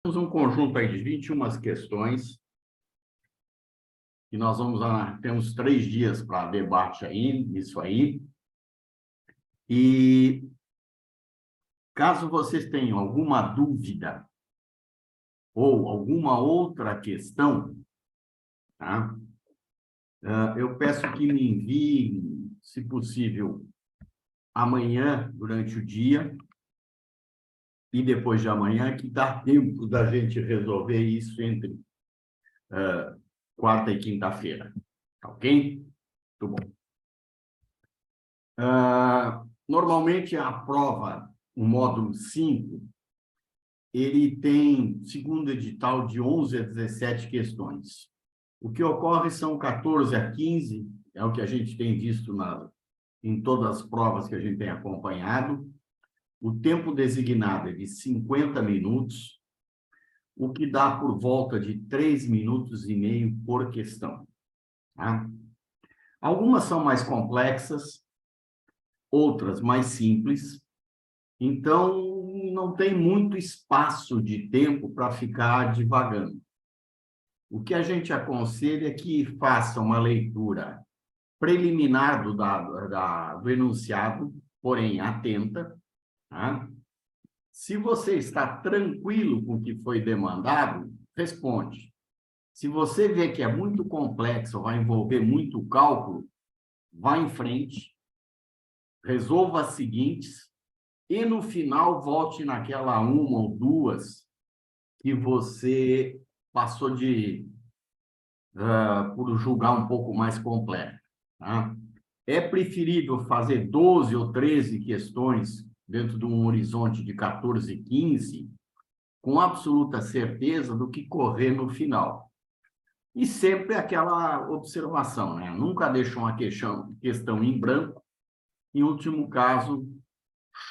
Temos um conjunto aí de 21 questões e nós temos 3 dias para debate aí, isso aí. E caso vocês tenham alguma dúvida ou alguma outra questão, tá? Eu peço que me enviem, se possível, amanhã, durante o dia, e depois de amanhã, que dá tempo da gente resolver isso entre quarta e quinta-feira. Ok? Muito bom. Normalmente, a prova, o módulo 5, ele tem, segundo edital, de 11 a 17 questões. O que ocorre são 14 a 15, é o que a gente tem visto em todas as provas que a gente tem acompanhado. O tempo designado é de 50 minutos, o que dá por volta de 3 minutos e meio por questão. Tá? Algumas são mais complexas, outras mais simples, então não tem muito espaço de tempo para ficar divagando. O que a gente aconselha é que faça uma leitura preliminar do enunciado, porém atenta. Tá? Se você está tranquilo com o que foi demandado, responde. Se você vê que é muito complexo, vai envolver muito cálculo, vá em frente, resolva as seguintes, e no final volte naquela uma ou duas que você passou por julgar um pouco mais complexo. Tá? É preferível fazer 12 ou 13 questões dentro de um horizonte de 14, 15, com absoluta certeza do que correr no final. E sempre aquela observação, né? Nunca deixa uma questão em branco. Em último caso,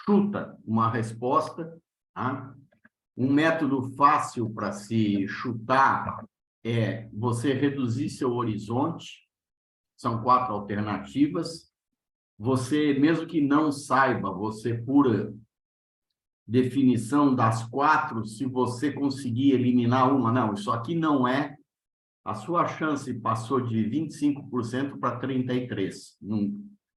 chuta uma resposta. Tá? Um método fácil para se chutar é você reduzir seu horizonte. São 4 alternativas. Você, mesmo que não saiba, você, por definição das 4, se você conseguir eliminar uma, não, isso aqui não é, a sua chance passou de 25% para 33%,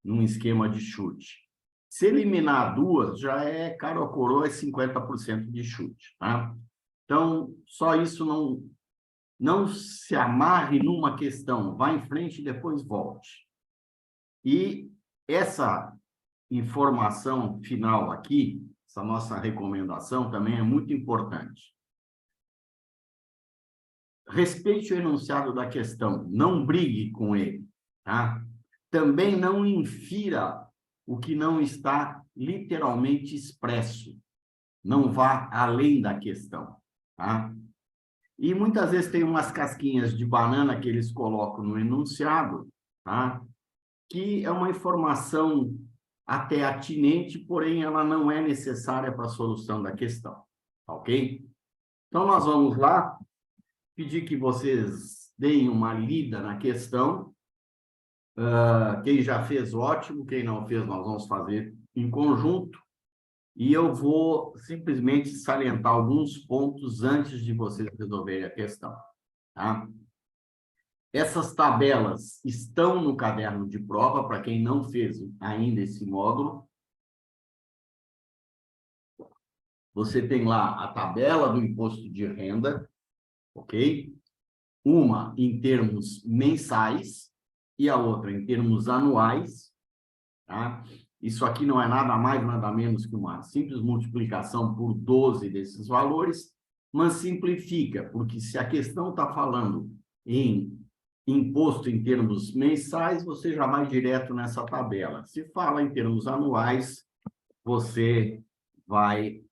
num esquema de chute. Se eliminar 2, já é cara ou coroa, é 50% de chute. Tá? Então, só isso não se amarre numa questão, vá em frente e depois volte. E essa informação final aqui, essa nossa recomendação também é muito importante. Respeite o enunciado da questão, não brigue com ele, tá? Também não infira o que não está literalmente expresso. Não vá além da questão, tá? E muitas vezes tem umas casquinhas de banana que eles colocam no enunciado, tá? Que é uma informação até atinente, porém ela não é necessária para a solução da questão, ok? Então, nós vamos lá, pedir que vocês deem uma lida na questão. Quem já fez, ótimo. Quem não fez, nós vamos fazer em conjunto. E eu vou simplesmente salientar alguns pontos antes de vocês resolverem a questão. Tá? Essas tabelas estão no caderno de prova, para quem não fez ainda esse módulo. Você tem lá a tabela do imposto de renda, ok? Uma em termos mensais e a outra em termos anuais. Tá? Isso aqui não é nada mais, nada menos que uma simples multiplicação por 12 desses valores, mas simplifica, porque se a questão está falando em imposto em termos mensais, você já vai direto nessa tabela. Se fala em termos anuais, você vai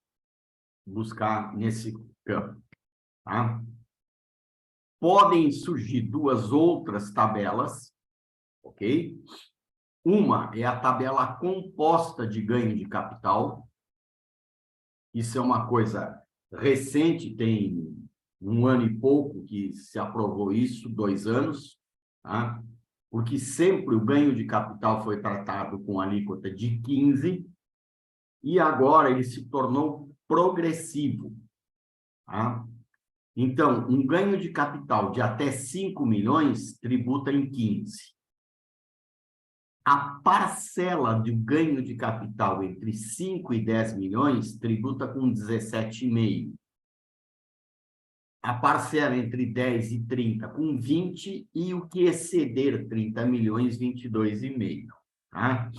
buscar nesse campo. Tá? Podem surgir 2 outras tabelas, ok? Uma é a tabela composta de ganho de capital. Isso é uma coisa recente, tem 1 ano e pouco que se aprovou isso, 2 anos, tá? Porque sempre o ganho de capital foi tratado com alíquota de 15% e agora ele se tornou progressivo. Tá? Então, um ganho de capital de até 5 milhões tributa em 15. A parcela de ganho de capital entre 5 e 10 milhões tributa com 17,5. A parcela entre 10 e 30 com 20 e o que exceder 30 milhões, 22,5. Tá?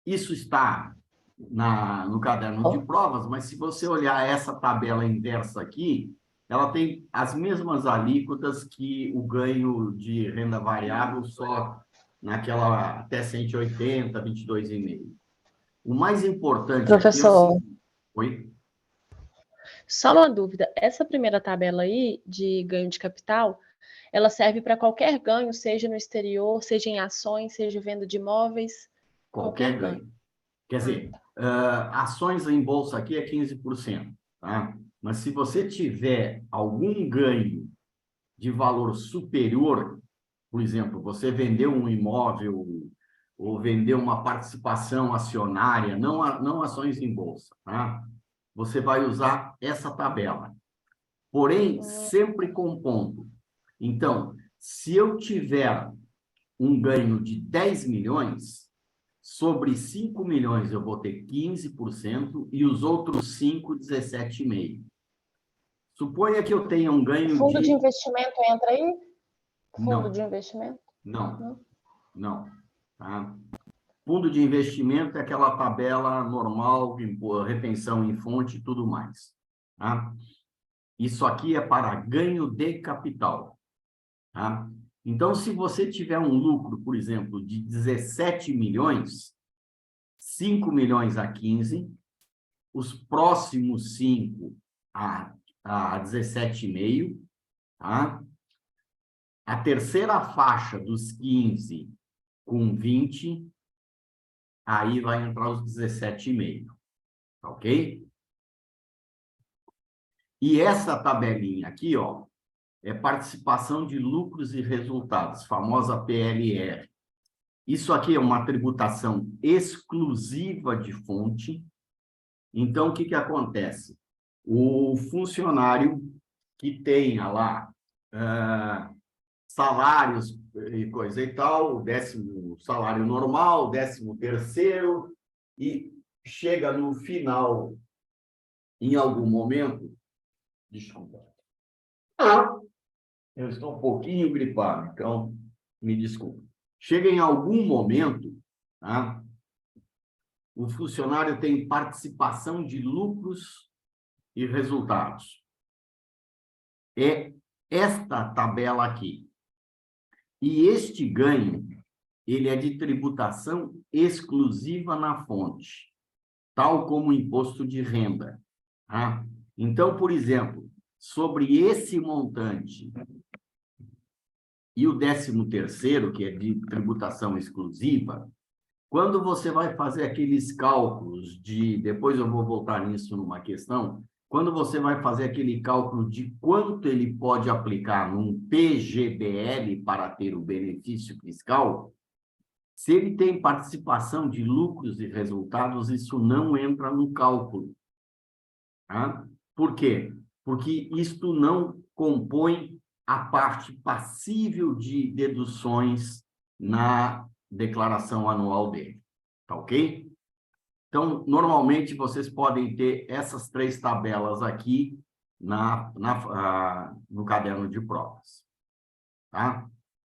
Isso está no caderno de provas, mas se você olhar essa tabela inversa aqui, ela tem as mesmas alíquotas que o ganho de renda variável, só naquela até 180, 22,5. O mais importante aqui é o Professor, seguinte. Oi? só uma dúvida. Essa primeira tabela aí de ganho de capital, ela serve para qualquer ganho, seja no exterior, seja em ações, seja venda de imóveis, Qualquer qualquer ganho. ganho. Quer dizer, ações em bolsa aqui é 15%, tá? Mas se você tiver algum ganho de valor superior, por exemplo, você vendeu um imóvel ou vendeu uma participação acionária, não ações em bolsa, tá? Você vai usar essa tabela. Porém, sempre com ponto. Então, se eu tiver um ganho de 10 milhões, sobre 5 milhões eu vou ter 15% e os outros 5, 17,5%. Suponha que eu tenha um ganho Fundo de de... investimento entra aí? Fundo de Não, investimento? não, Não? não. Tá? Fundo de investimento é aquela tabela normal, de retenção em fonte e tudo mais. Tá? Isso aqui é para ganho de capital. Tá? Então, se você tiver um lucro, por exemplo, de 17 milhões, 5 milhões a 15, os próximos 5 a 17,5, tá? A terceira faixa dos 15 com 20, aí vai entrar os 17,5, tá ok? E essa tabelinha aqui, ó, é participação de lucros e resultados, famosa PLR. Isso aqui é uma tributação exclusiva de fonte. Então, o que acontece? O funcionário que tenha lá salários e coisa e tal, o 10º salário normal, 13º, e chega no final, em algum momento, desculpa, eu estou um pouquinho gripado, então me desculpe. Chega em algum momento, tá? O funcionário tem participação de lucros e resultados. É esta tabela aqui. E este ganho, ele é de tributação exclusiva na fonte, tal como o imposto de renda. Tá? Então, por exemplo, sobre esse montante e o 13º, que é de tributação exclusiva, quando você vai fazer aqueles cálculos de... Depois eu vou voltar nisso numa questão. Quando você vai fazer aquele cálculo de quanto ele pode aplicar num PGBL para ter o benefício fiscal, se ele tem participação de lucros e resultados, isso não entra no cálculo. Tá? Por quê? Porque isto não compõe a parte passível de deduções na declaração anual dele. Tá ok? Então, normalmente, vocês podem ter essas 3 tabelas aqui no caderno de provas. Tá?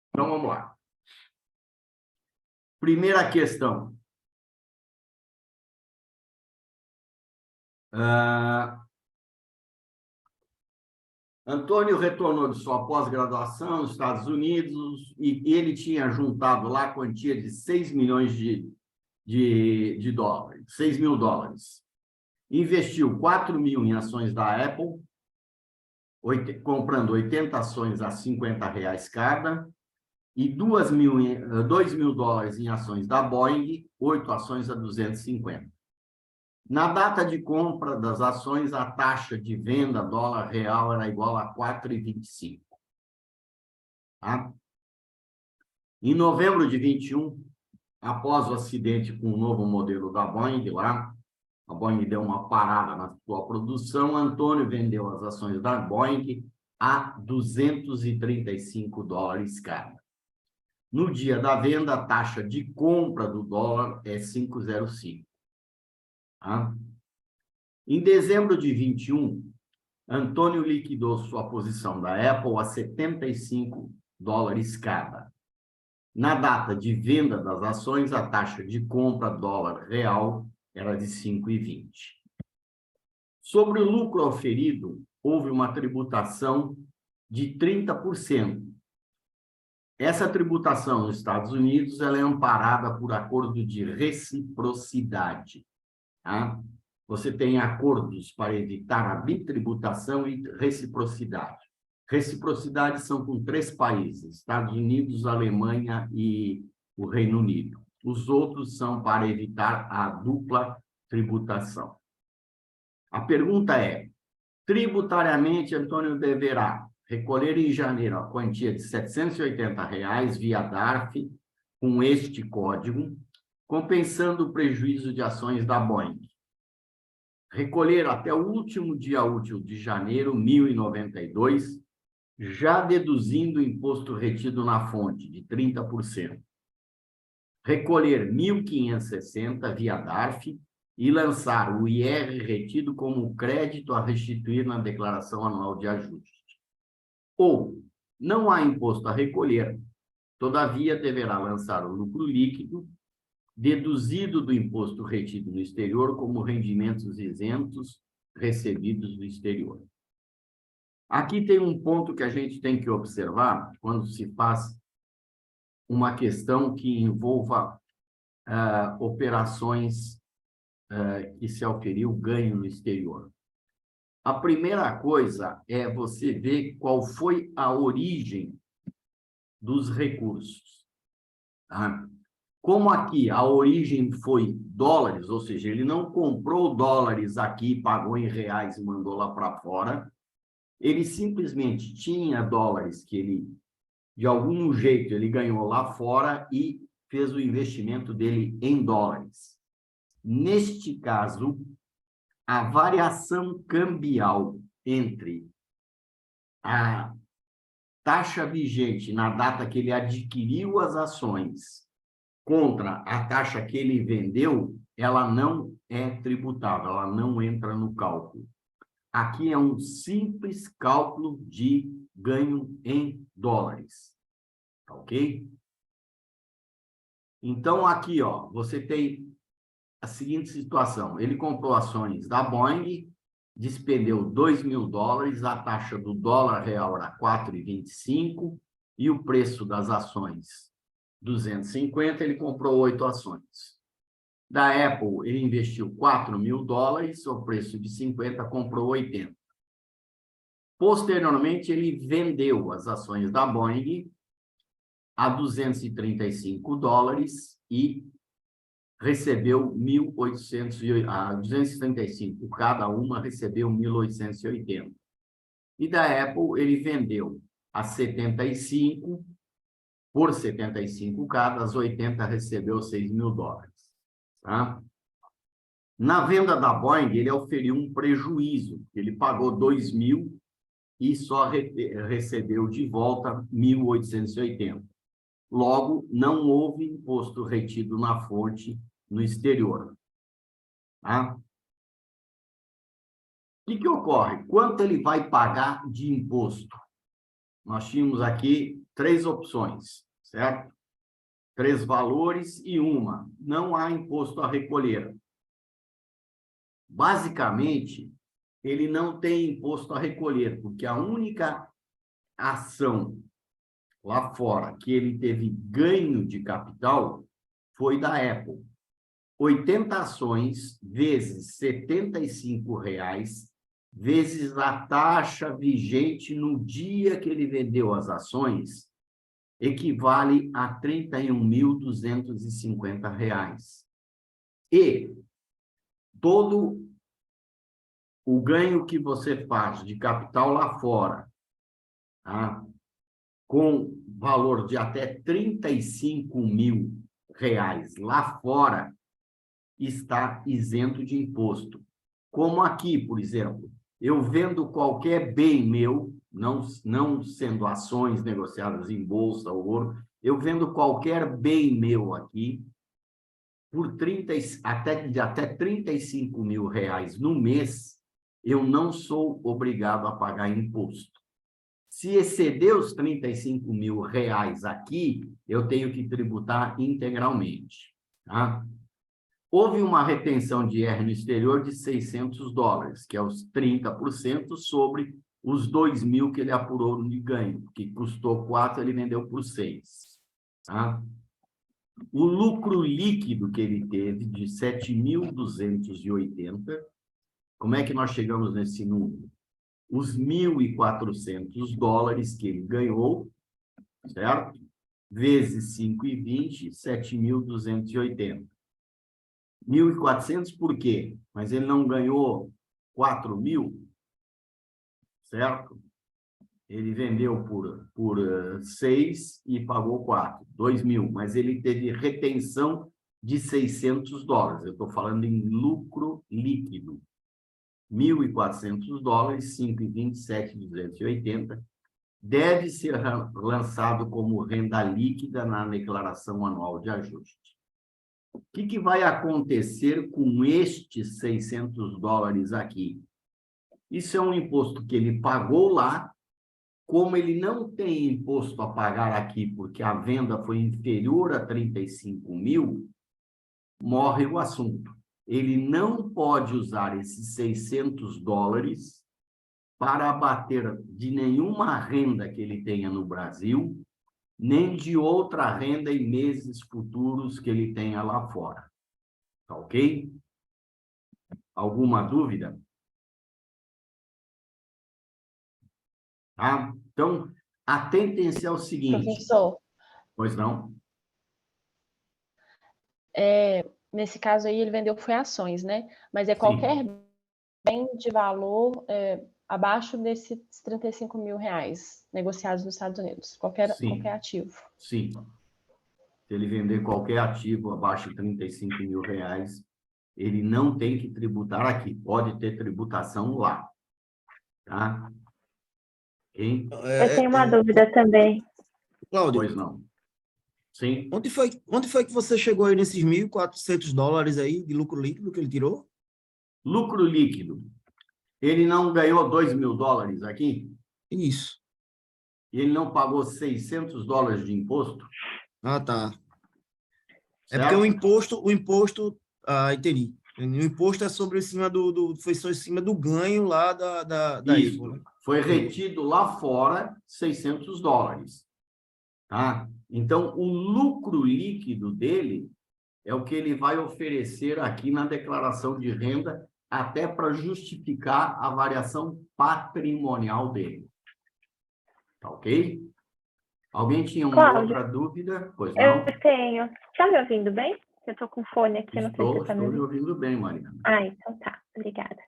Então, vamos lá. Primeira questão. Antônio retornou de sua pós-graduação nos Estados Unidos e ele tinha juntado lá a quantia de 6 milhões de dólares, 6 mil dólares. Investiu 4 mil em ações da Apple, comprando 80 ações a R$ 50 cada, e 2 mil dólares em ações da Boeing, 8 ações a 250. Na data de compra das ações, a taxa de venda dólar real era igual a 4,25. Tá? Em novembro de 21, após o acidente com o novo modelo da Boeing lá, A Boeing deu uma parada na sua produção, Antônio vendeu as ações da Boeing a $235 cada. No dia da venda, a taxa de compra do dólar é 5,05. Tá? Em dezembro de 21, Antônio liquidou sua posição da Apple a $75 cada. Na data de venda das ações, a taxa de compra dólar real era de 5,20. Sobre o lucro oferido, houve uma tributação de 30%. Essa tributação nos Estados Unidos ela é amparada por acordo de reciprocidade. Tá? Você tem acordos para evitar a bitributação e reciprocidade. Reciprocidade são com 3 países, Estados Unidos, Alemanha e o Reino Unido. Os outros são para evitar a dupla tributação. A pergunta é, tributariamente, Antônio deverá recolher em janeiro a quantia de R$ 780 via DARF com este código, compensando o prejuízo de ações da Boeing. Recolher até o último dia útil de janeiro, 1.092, já deduzindo o imposto retido na fonte, de 30%. Recolher 1.560 via DARF e lançar o IR retido como crédito a restituir na declaração anual de ajuste. Ou, não há imposto a recolher, todavia deverá lançar o lucro líquido, deduzido do imposto retido no exterior como rendimentos isentos recebidos do exterior. Aqui tem um ponto que a gente tem que observar quando se faz uma questão que envolva operações que se auferiu ganho no exterior. A primeira coisa é você ver qual foi a origem dos recursos. Tá? Como aqui a origem foi dólares, ou seja, ele não comprou dólares aqui, pagou em reais e mandou lá para fora, ele simplesmente tinha dólares que ele, de algum jeito, ele ganhou lá fora e fez o investimento dele em dólares. Neste caso, a variação cambial entre a taxa vigente na data que ele adquiriu as ações contra a taxa que ele vendeu, ela não é tributável, ela não entra no cálculo. Aqui é um simples cálculo de ganho em dólares, ok? Então, aqui, ó, você tem a seguinte situação. Ele comprou ações da Boeing, despendeu $2.000, a taxa do dólar real era 4,25 e o preço das ações 250, ele comprou 8 ações. Da Apple, ele investiu $4.000, o preço de 50, comprou 80. Posteriormente, ele vendeu as ações da Boeing a $235 e recebeu 235, cada uma recebeu 1.880. E da Apple, ele vendeu a 75, por 75 cada, as 80 recebeu $6.000. Tá? Na venda da Boeing, ele oferiu um prejuízo, ele pagou $2.000 e só recebeu de volta 1.880. Logo, não houve imposto retido na fonte no exterior. Tá? O que ocorre? Quanto ele vai pagar de imposto? Nós tínhamos aqui 3 opções, certo? 3 valores e uma. Não há imposto a recolher. Basicamente, ele não tem imposto a recolher, porque a única ação lá fora que ele teve ganho de capital foi da Apple. 80 ações vezes R$ 75,00 vezes a taxa vigente no dia que ele vendeu as ações equivale a R$ 31.250. E todo o ganho que você faz de capital lá fora, tá? Com valor de até R$ 35.000 lá fora, está isento de imposto. Como aqui, por exemplo, eu vendo qualquer bem meu, não sendo ações negociadas em bolsa ou ouro, eu vendo qualquer bem meu aqui por até 35 mil reais no mês, eu não sou obrigado a pagar imposto. Se exceder os 35 mil reais aqui, eu tenho que tributar integralmente. Tá? Houve uma retenção de IR no exterior de $600, que é os 30% sobre os 2 mil que ele apurou de ganho, que custou 4, ele vendeu por 6. Tá? O lucro líquido que ele teve de 7.280, como é que nós chegamos nesse número? Os $1.400 que ele ganhou, certo? Vezes 5,20, 7.280. 1.400 por quê? Mas ele não ganhou 4.000, certo? Ele vendeu por 6 e pagou 4, 2.000, mas ele teve retenção de $600. Eu estou falando em lucro líquido. $1.400, 5,20, 7.280, deve ser lançado como renda líquida na declaração anual de ajuste. O que vai acontecer com estes $600 aqui? Isso é um imposto que ele pagou lá, como ele não tem imposto a pagar aqui, porque a venda foi inferior a 35 mil, morre o assunto. Ele não pode usar esses $600 para abater de nenhuma renda que ele tenha no Brasil, nem de outra renda em meses futuros que ele tenha lá fora. Tá ok? Alguma dúvida? Tá? Então, atentem-se ao seguinte. Professor, Pois não? nesse caso aí ele vendeu foi ações, né? Mas é Sim. qualquer bem de valor abaixo desses 35 mil reais negociados nos Estados Unidos, qualquer ativo. Sim. Se ele vender qualquer ativo abaixo de 35 mil reais, ele não tem que tributar aqui. Pode ter tributação lá. Tá? Hein? Eu tenho uma dúvida também. Cláudio, Pois não. Sim. onde foi que você chegou aí nesses $1.400 aí de lucro líquido que ele tirou? Lucro líquido. Ele não ganhou $2.000 aqui? Isso. E ele não pagou $600 de imposto? Ah, tá. É Certo? porque o imposto, entendi. O imposto é sobre foi só em cima do ganho lá da Isso. Evo, né? Foi retido lá fora $600. Tá? Então, o lucro líquido dele é o que ele vai oferecer aqui na declaração de renda, até para justificar a variação patrimonial dele. Tá ok? Alguém tinha uma Cláudio, outra dúvida? Pois não? eu tenho. Está me ouvindo bem? Eu estou com fone aqui, não sei se você está me Estou lhe ouvindo. ouvindo bem, Mariana. Então tá, obrigada.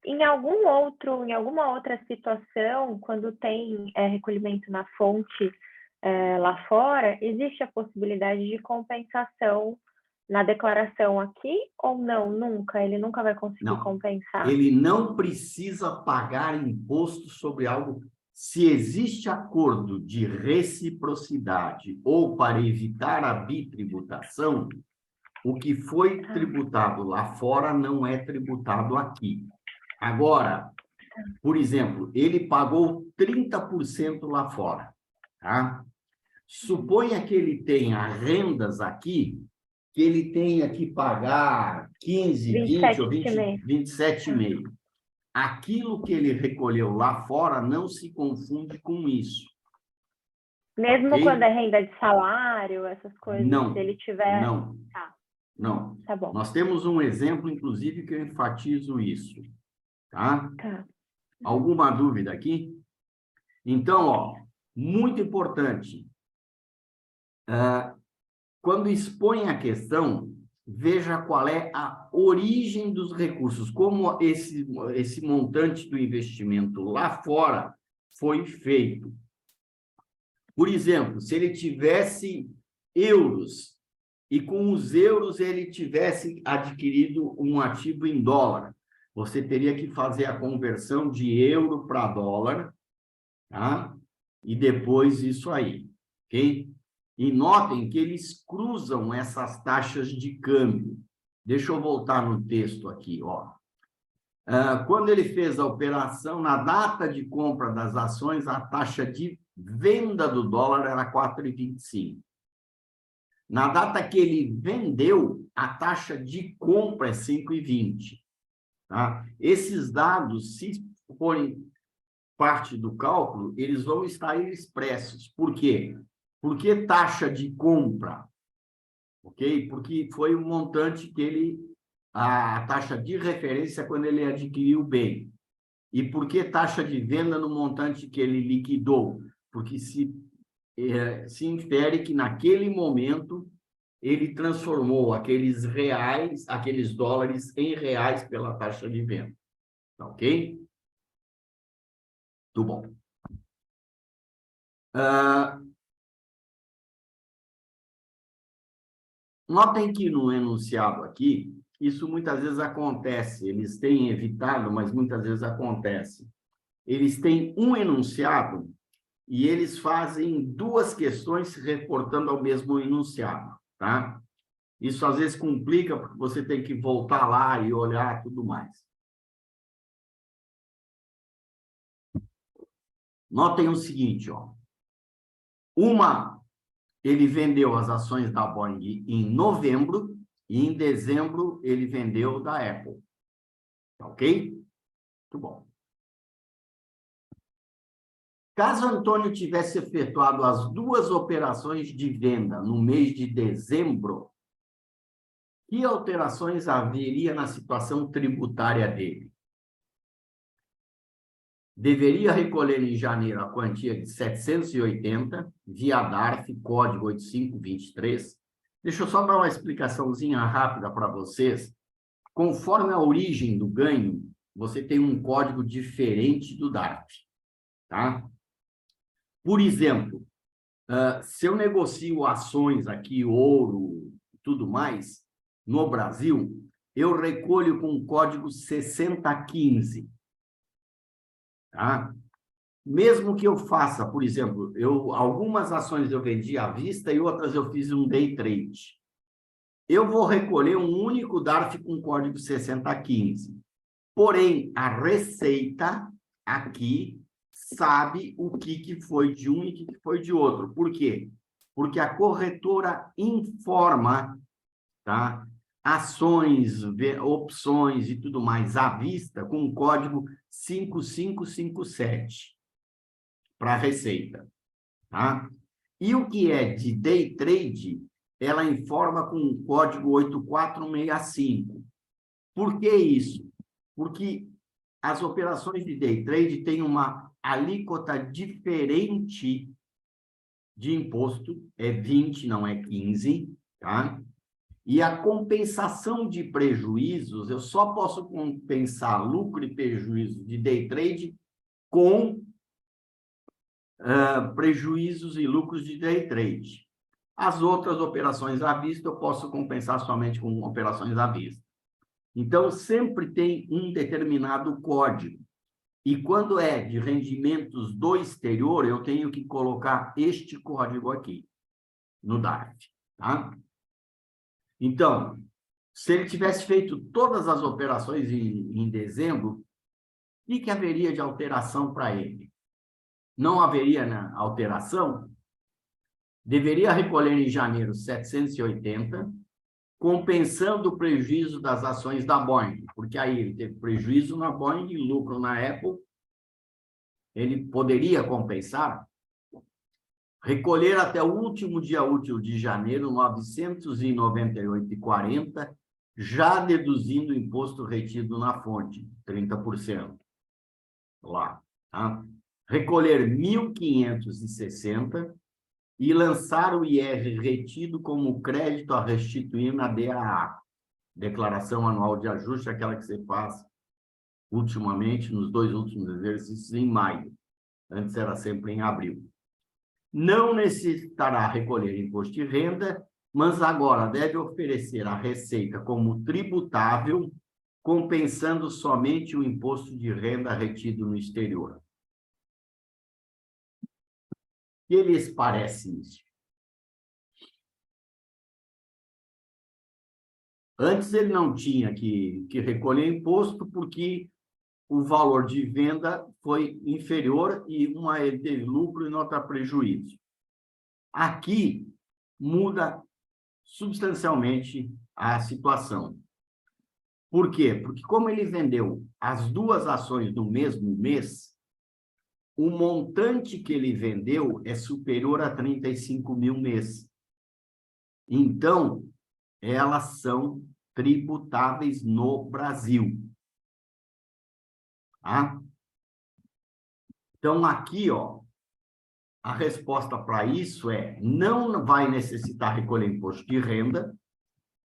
Em alguma outra situação, quando tem recolhimento na fonte lá fora, existe a possibilidade de compensação na declaração aqui ou não? Nunca? Ele nunca vai conseguir compensar? Ele não precisa pagar imposto sobre algo. Se existe acordo de reciprocidade ou para evitar a bitributação, o que foi tributado lá fora não é tributado aqui. Agora, por exemplo, ele pagou 30% lá fora, tá? Suponha que ele tenha rendas aqui, que ele tenha que pagar 15, 20 ou 27,5. Aquilo que ele recolheu lá fora não se confunde com isso. Mesmo okay? quando é renda de salário, essas coisas, não, se ele tiver... Não, tá. Não. Tá bom. Nós temos um exemplo, inclusive, que eu enfatizo isso. Tá? Tá. Alguma dúvida aqui? Então, ó, muito importante. Quando expõe a questão, veja qual é a origem dos recursos, como esse montante do investimento lá fora foi feito. Por exemplo, se ele tivesse euros e com os euros ele tivesse adquirido um ativo em dólar. Você teria que fazer a conversão de euro para dólar, tá? E depois isso aí, ok? E notem que eles cruzam essas taxas de câmbio. Deixa eu voltar no texto aqui, ó. Quando ele fez a operação, na data de compra das ações, a taxa de venda do dólar era 4,25. Na data que ele vendeu, a taxa de compra é 5,20. Tá? Esses dados, se forem parte do cálculo, eles vão estar expressos. Por quê? Porque taxa de compra, ok? Porque foi o montante que ele... a taxa de referência quando ele adquiriu o bem. E por que taxa de venda no montante que ele liquidou? Porque se infere que naquele momento ele transformou aqueles reais, aqueles dólares em reais pela taxa de venda. Tá ok? Muito bom. Notem que no enunciado aqui, isso muitas vezes acontece, eles têm evitado, mas muitas vezes acontece. Eles têm um enunciado e eles fazem duas questões reportando ao mesmo enunciado, tá? Isso às vezes complica, porque você tem que voltar lá e olhar tudo mais. Notem o seguinte, ó. Ele vendeu as ações da Boeing em novembro e em dezembro ele vendeu da Apple. Tá ok? Muito bom. Caso Antônio tivesse efetuado as duas operações de venda no mês de dezembro, que alterações haveria na situação tributária dele? Deveria recolher em janeiro a quantia de 780, via DARF, código 8523. Deixa eu só dar uma explicaçãozinha rápida para vocês. Conforme a origem do ganho, você tem um código diferente do DARF, tá? Por exemplo, se eu negocio ações aqui, ouro, tudo mais, no Brasil, eu recolho com o código 6015. Tá? Mesmo que eu faça, por exemplo, algumas ações eu vendi à vista e outras eu fiz um day trade. Eu vou recolher um único DARF com código 6015. Porém, a Receita aqui sabe o que foi de um e o que foi de outro. Por quê? Porque a corretora informa, tá? Ações, opções e tudo mais à vista com o código 5557 para a Receita, tá? E o que é de day trade, ela informa com o código 8465. Por que isso? Porque as operações de day trade têm uma alíquota diferente de imposto, é 20, não é 15, tá? E a compensação de prejuízos, eu só posso compensar lucro e prejuízo de day trade com prejuízos e lucros de day trade. As outras operações à vista eu posso compensar somente com operações à vista. Então, sempre tem um determinado código. E quando é de rendimentos do exterior, eu tenho que colocar este código aqui, no DARF, tá? Então, se ele tivesse feito todas as operações em dezembro, o que haveria de alteração para ele? Não haveria, né, alteração? Deveria recolher em janeiro 780, compensando o prejuízo das ações da Boeing, porque aí ele teve prejuízo na Boeing e lucro na Apple, ele poderia compensar, recolher até o último dia útil de janeiro 998,40, já deduzindo o imposto retido na fonte, 30%. Lá, tá? Recolher 1.560 e lançar o IR retido como crédito a restituir na DAA, Declaração Anual de Ajuste, aquela que você faz ultimamente, nos 2 últimos exercícios, em maio. Antes era sempre em abril. Não necessitará recolher imposto de renda mas agora deve oferecer a receita como tributável, compensando somente o imposto de renda retido no exterior. O que lhes parece isso? Antes ele não tinha que recolher imposto porque o valor de venda foi inferior e uma ele teve lucro e noutra prejuízo. Aqui muda substancialmente a situação. Por quê? Porque como ele vendeu as duas ações no mesmo mês, o montante que ele vendeu é superior a 35 mil mês. Então, elas são tributáveis no Brasil. Tá? Então, aqui, ó, a resposta para isso é: não vai necessitar recolher imposto de renda.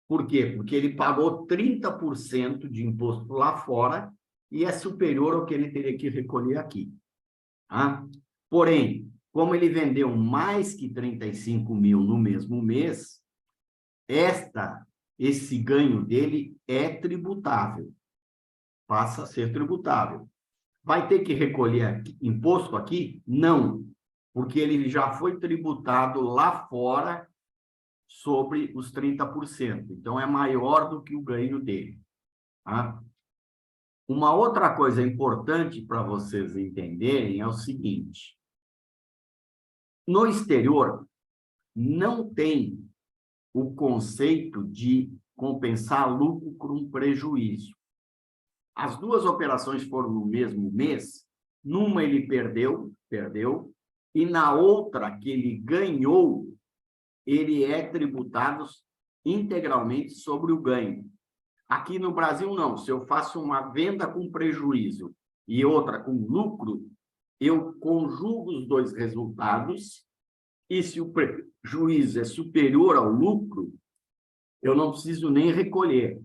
Por quê? Porque ele pagou 30% de imposto lá fora e é superior ao que ele teria que recolher aqui. Tá? Porém, como ele vendeu mais que 35 mil no mesmo mês, esse ganho dele é tributável. Passa a ser tributável. Vai ter que recolher imposto aqui? Não, porque ele já foi tributado lá fora sobre os 30%. Então, é maior do que o ganho dele. Tá? Uma outra coisa importante para vocês entenderem é o seguinte: no exterior, não tem o conceito de compensar lucro com prejuízo. As duas operações foram no mesmo mês, numa ele perdeu, e na outra que ele ganhou, ele é tributado integralmente sobre o ganho. Aqui no Brasil, não. Se eu faço uma venda com prejuízo e outra com lucro, eu conjugo os dois resultados e se o prejuízo é superior ao lucro, eu não preciso nem recolher.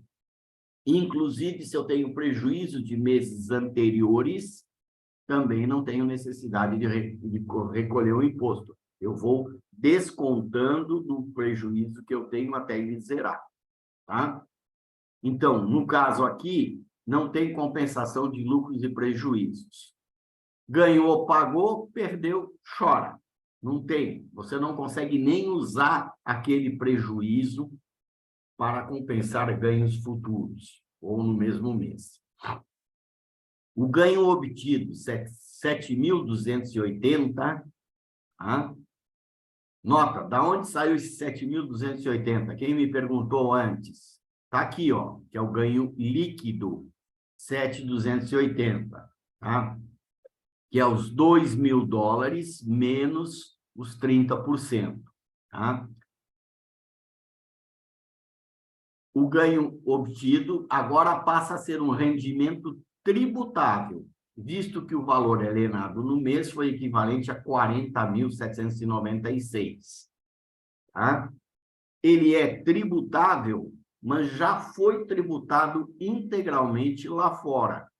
Inclusive, se eu tenho prejuízo de meses anteriores, também não tenho necessidade de recolher o imposto. Eu vou descontando do prejuízo que eu tenho até ele zerar. Tá? Então, no caso aqui, não tem compensação de lucros e prejuízos. Ganhou, pagou, perdeu, chora. Não tem. Você não consegue nem usar aquele prejuízo para compensar ganhos futuros, ou no mesmo mês. O ganho obtido, 7.280, tá? Nota, da onde saiu esse 7.280? Quem me perguntou antes? Está aqui, ó, que é o ganho líquido, 7.280, tá? Que é os $2.000 menos os 30%, tá? O ganho obtido agora passa a ser um rendimento tributável, visto que o valor alienado no mês foi equivalente a 40.796. Tá? Ele é tributável, mas já foi tributado integralmente lá fora.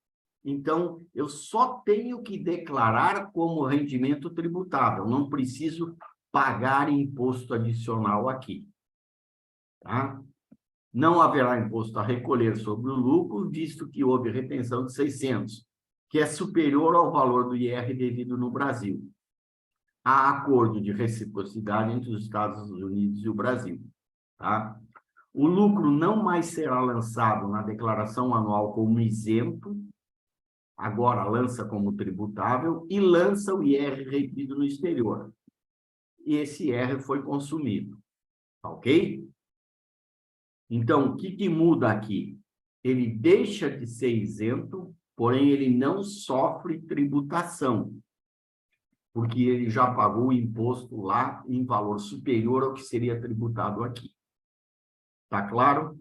Então, eu só tenho que declarar como rendimento tributável, não preciso pagar imposto adicional aqui. Tá? Não haverá imposto a recolher sobre o lucro, visto que houve retenção de 600, que é superior ao valor do IR devido no Brasil. Há acordo de reciprocidade entre os Estados Unidos e o Brasil. Tá? O lucro não mais será lançado na declaração anual como isento, agora lança como tributável e lança o IR retido no exterior. E esse IR foi consumido. Ok? Então, o que muda aqui? Ele deixa de ser isento, porém ele não sofre tributação, porque ele já pagou o imposto lá em valor superior ao que seria tributado aqui. Tá claro?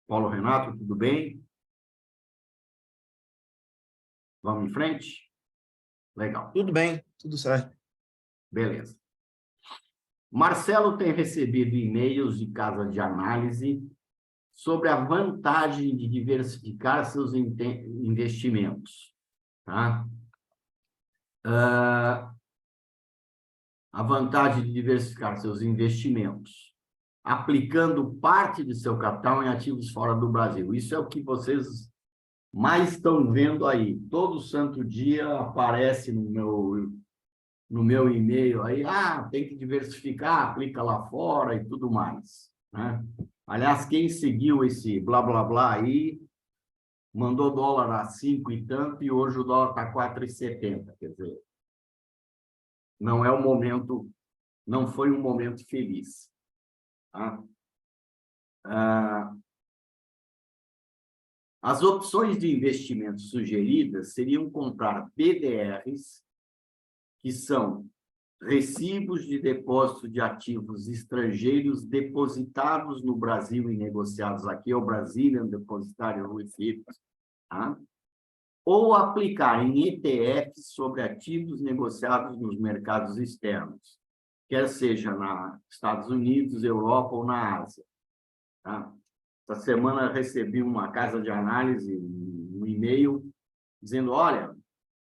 Paulo Renato, tudo bem? Vamos em frente? Legal. Tudo bem, tudo certo. Beleza. Marcelo tem recebido e-mails de casa de análise sobre a vantagem de diversificar seus investimentos. Tá? a vantagem de diversificar seus investimentos, aplicando parte de seu capital em ativos fora do Brasil. Isso é o que vocês mais estão vendo aí. Todo santo dia aparece no meu e-mail aí, tem que diversificar, aplica lá fora e tudo mais, né? Aliás, quem seguiu esse blá, blá, blá aí, mandou dólar a 5 e tanto, e hoje o dólar está 4,70. Quer dizer, não é o momento, não foi um momento feliz. Tá? As opções de investimento sugeridas seriam comprar BDRs, que são recibos de depósito de ativos estrangeiros depositados no Brasil e negociados aqui, é o Brazilian Depositary Receipts, tá? Ou aplicar em ETFs sobre ativos negociados nos mercados externos, quer seja nos Estados Unidos, Europa ou na Ásia. Tá? Essa semana recebi uma casa de análise, um e-mail, dizendo, olha,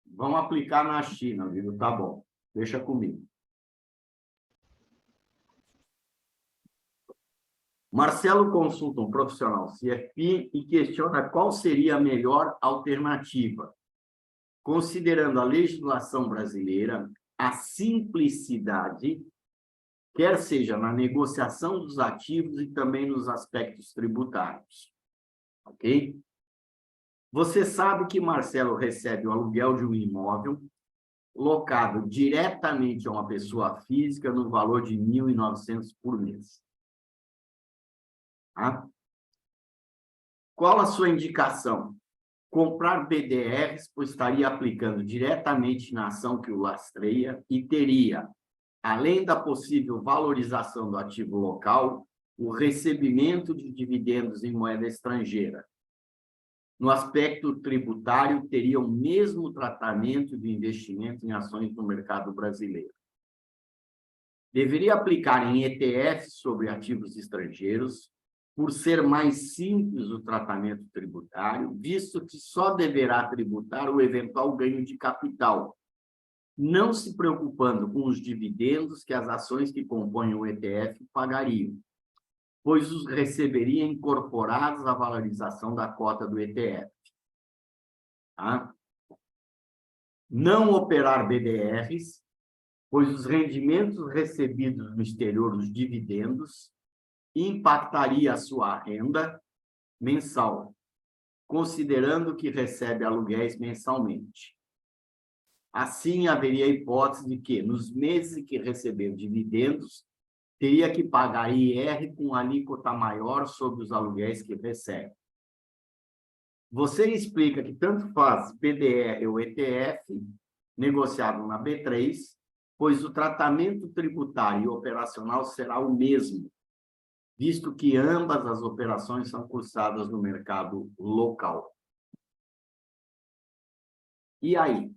vamos aplicar na China. Eu digo, tá bom, deixa comigo. Marcelo consulta um profissional CFP e questiona qual seria a melhor alternativa, considerando a legislação brasileira, a simplicidade, quer seja na negociação dos ativos e também nos aspectos tributários. Ok? Você sabe que Marcelo recebe o aluguel de um imóvel locado diretamente a uma pessoa física no valor de R$ 1.900 por mês. Tá? Qual a sua indicação? Comprar BDRs, pois estaria aplicando diretamente na ação que o lastreia e teria, além da possível valorização do ativo local, o recebimento de dividendos em moeda estrangeira. No aspecto tributário, teria o mesmo tratamento de investimento em ações no mercado brasileiro. Deveria aplicar em ETFs sobre ativos estrangeiros, por ser mais simples o tratamento tributário, visto que só deverá tributar o eventual ganho de capital, não se preocupando com os dividendos que as ações que compõem o ETF pagariam, pois os receberia incorporados à valorização da cota do ETF. Tá? Não operar BDRs, pois os rendimentos recebidos no exterior, os dividendos, impactaria a sua renda mensal, considerando que recebe aluguéis mensalmente. Assim, haveria a hipótese de que, nos meses em que receber dividendos, teria que pagar IR com alíquota maior sobre os aluguéis que recebe. Você explica que tanto faz BDR ou ETF, negociado na B3, pois o tratamento tributário e operacional será o mesmo, visto que ambas as operações são cursadas no mercado local. E aí?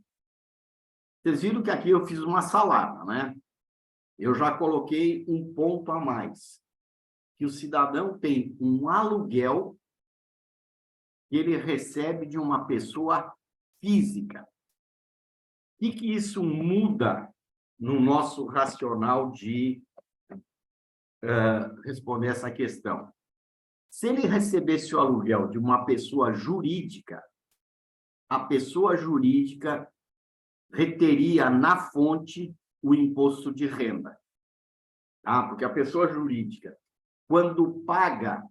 Vocês viram que aqui eu fiz uma salada, né? Eu já coloquei um ponto a mais, que o cidadão tem um aluguel que ele recebe de uma pessoa física. O que isso muda no nosso racional de responder essa questão? Se ele recebesse o aluguel de uma pessoa jurídica, a pessoa jurídica reteria na fonte o imposto de renda. Tá? Porque a pessoa jurídica, quando paga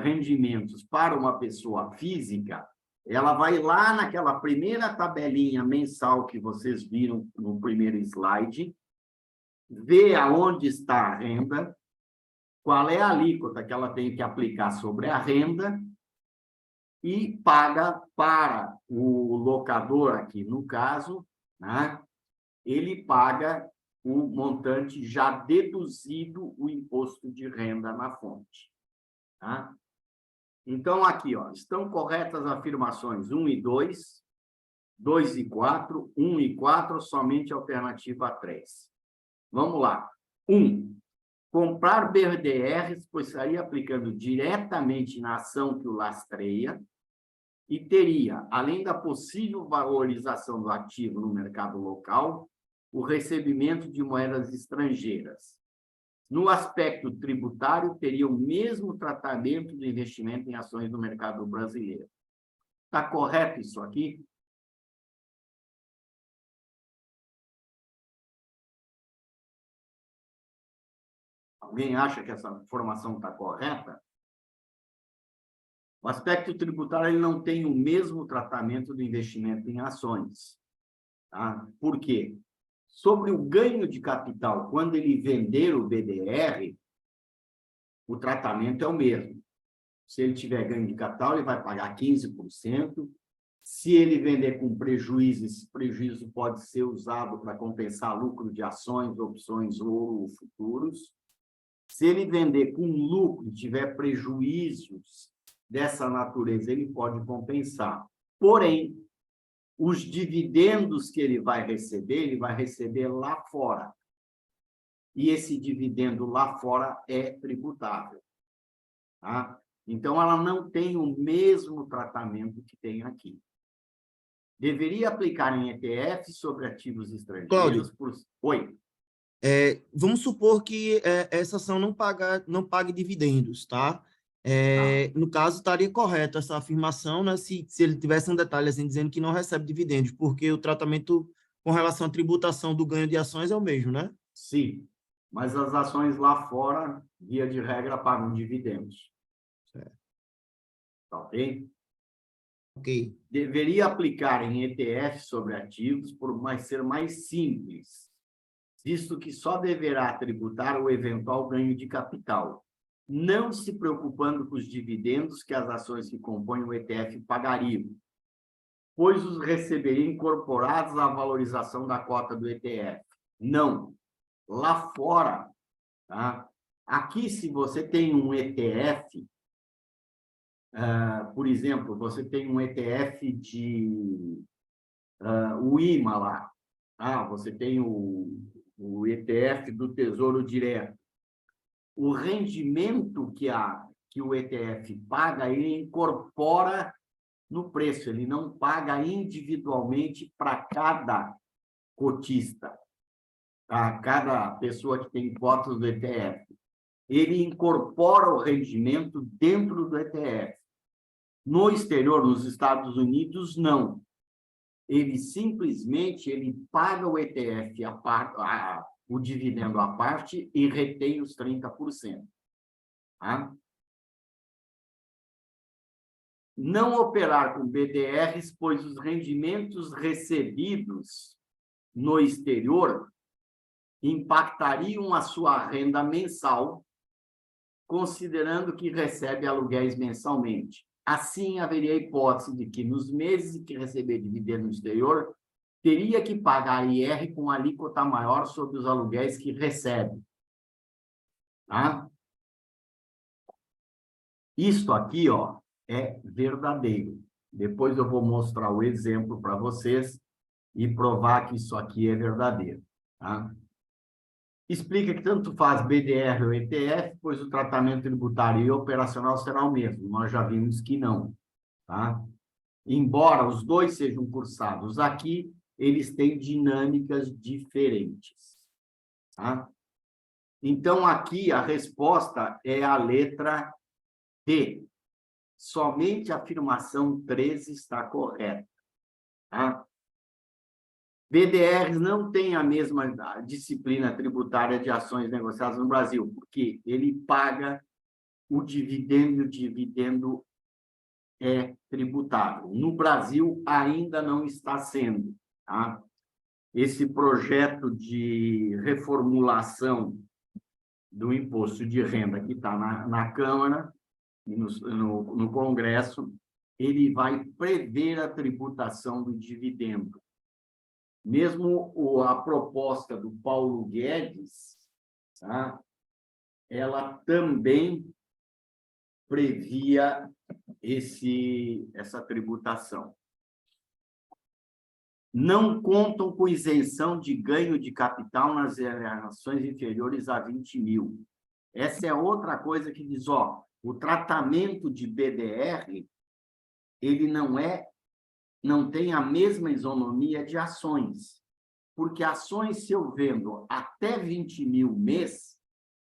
rendimentos para uma pessoa física, ela vai lá naquela primeira tabelinha mensal que vocês viram no primeiro slide, vê aonde está a renda, qual é a alíquota que ela tem que aplicar sobre a renda e paga para o locador aqui, no caso, né? Ele paga o montante já deduzido o imposto de renda na fonte. Tá? Então, aqui, ó, estão corretas as afirmações 1 e 2, 2 e 4, 1 e 4, somente a alternativa 3. Vamos lá. 1. Comprar BDRs, pois estaria aplicando diretamente na ação que o lastreia e teria, além da possível valorização do ativo no mercado local, o recebimento de moedas estrangeiras. No aspecto tributário, teria o mesmo tratamento do investimento em ações no mercado brasileiro. Está correto isso aqui? Alguém acha que essa informação está correta? O aspecto tributário ele não tem o mesmo tratamento do investimento em ações. Tá? Por quê? Sobre o ganho de capital, quando ele vender o BDR, o tratamento é o mesmo. Se ele tiver ganho de capital, ele vai pagar 15%. Se ele vender com prejuízo, esse prejuízo pode ser usado para compensar lucro de ações, opções ou futuros. Se ele vender com lucro e tiver prejuízos dessa natureza, ele pode compensar. Porém, os dividendos que ele vai receber lá fora. E esse dividendo lá fora é tributável. Tá? Então, ela não tem o mesmo tratamento que tem aqui. Deveria aplicar em ETF sobre ativos estrangeiros. Cláudio. Oi. Vamos supor que essa ação não pague dividendos, tá? No caso, estaria correto essa afirmação, né, se ele tivesse um detalhe assim, dizendo que não recebe dividendos, porque o tratamento com relação à tributação do ganho de ações é o mesmo, né? Sim, mas as ações lá fora, via de regra, pagam dividendos. Certo. Tá ok? Ok. Deveria aplicar em ETF sobre ativos por ser mais simples, visto que só deverá tributar o eventual ganho de capital, não se preocupando com os dividendos que as ações que compõem o ETF pagariam, pois os receberia incorporados à valorização da cota do ETF. Não. Lá fora, tá? Aqui, se você tem um ETF, por exemplo, você tem um ETF de o IMA lá, você tem o ETF do Tesouro Direto. O rendimento que o ETF paga, ele incorpora no preço, ele não paga individualmente para cada cotista, tá? Cada pessoa que tem cotas do ETF. Ele incorpora o rendimento dentro do ETF. No exterior, nos Estados Unidos, não. Ele simplesmente paga o ETF, o dividendo à parte, e retém os 30%. Tá? Não operar com BDRs, pois os rendimentos recebidos no exterior impactariam a sua renda mensal, considerando que recebe aluguéis mensalmente. Assim, haveria a hipótese de que, nos meses em que receber dividendo no exterior, teria que pagar IR com alíquota maior sobre os aluguéis que recebe. Tá? Isto aqui, ó, é verdadeiro. Depois eu vou mostrar o exemplo para vocês e provar que isso aqui é verdadeiro. Tá? Explica que tanto faz BDR ou ETF, pois o tratamento tributário e operacional será o mesmo. Nós já vimos que não. Tá? Embora os dois sejam cursados aqui, eles têm dinâmicas diferentes. Tá? Então, aqui a resposta é a letra D. Somente a afirmação 13 está correta. Tá? BDRs não tem a mesma disciplina tributária de ações negociadas no Brasil, porque ele paga o dividendo, e o dividendo é tributável. No Brasil, ainda não está sendo. Tá? Esse projeto de reformulação do imposto de renda que está na Câmara e no Congresso, ele vai prever a tributação do dividendo. Mesmo a proposta do Paulo Guedes, tá? Ela também previa essa tributação. Não contam com isenção de ganho de capital nas ações inferiores a 20 mil. Essa é outra coisa que diz, ó, o tratamento de BDR, ele não tem a mesma isonomia de ações, porque ações, se eu vendo até 20 mil mês,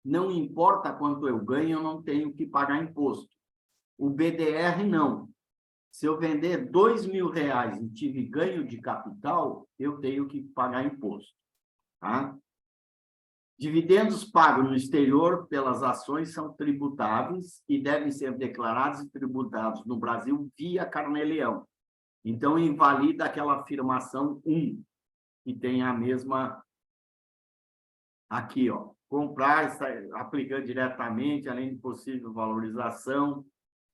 não importa quanto eu ganho, eu não tenho que pagar imposto. O BDR, não. Se eu vender R$ 2.000 e tive ganho de capital, eu tenho que pagar imposto. Tá? Dividendos pagos no exterior pelas ações são tributáveis e devem ser declarados e tributados no Brasil via Carnê-Leão. Então, invalida aquela afirmação 1, que tem a mesma aqui, ó. Comprar, aplicando diretamente, além de possível valorização,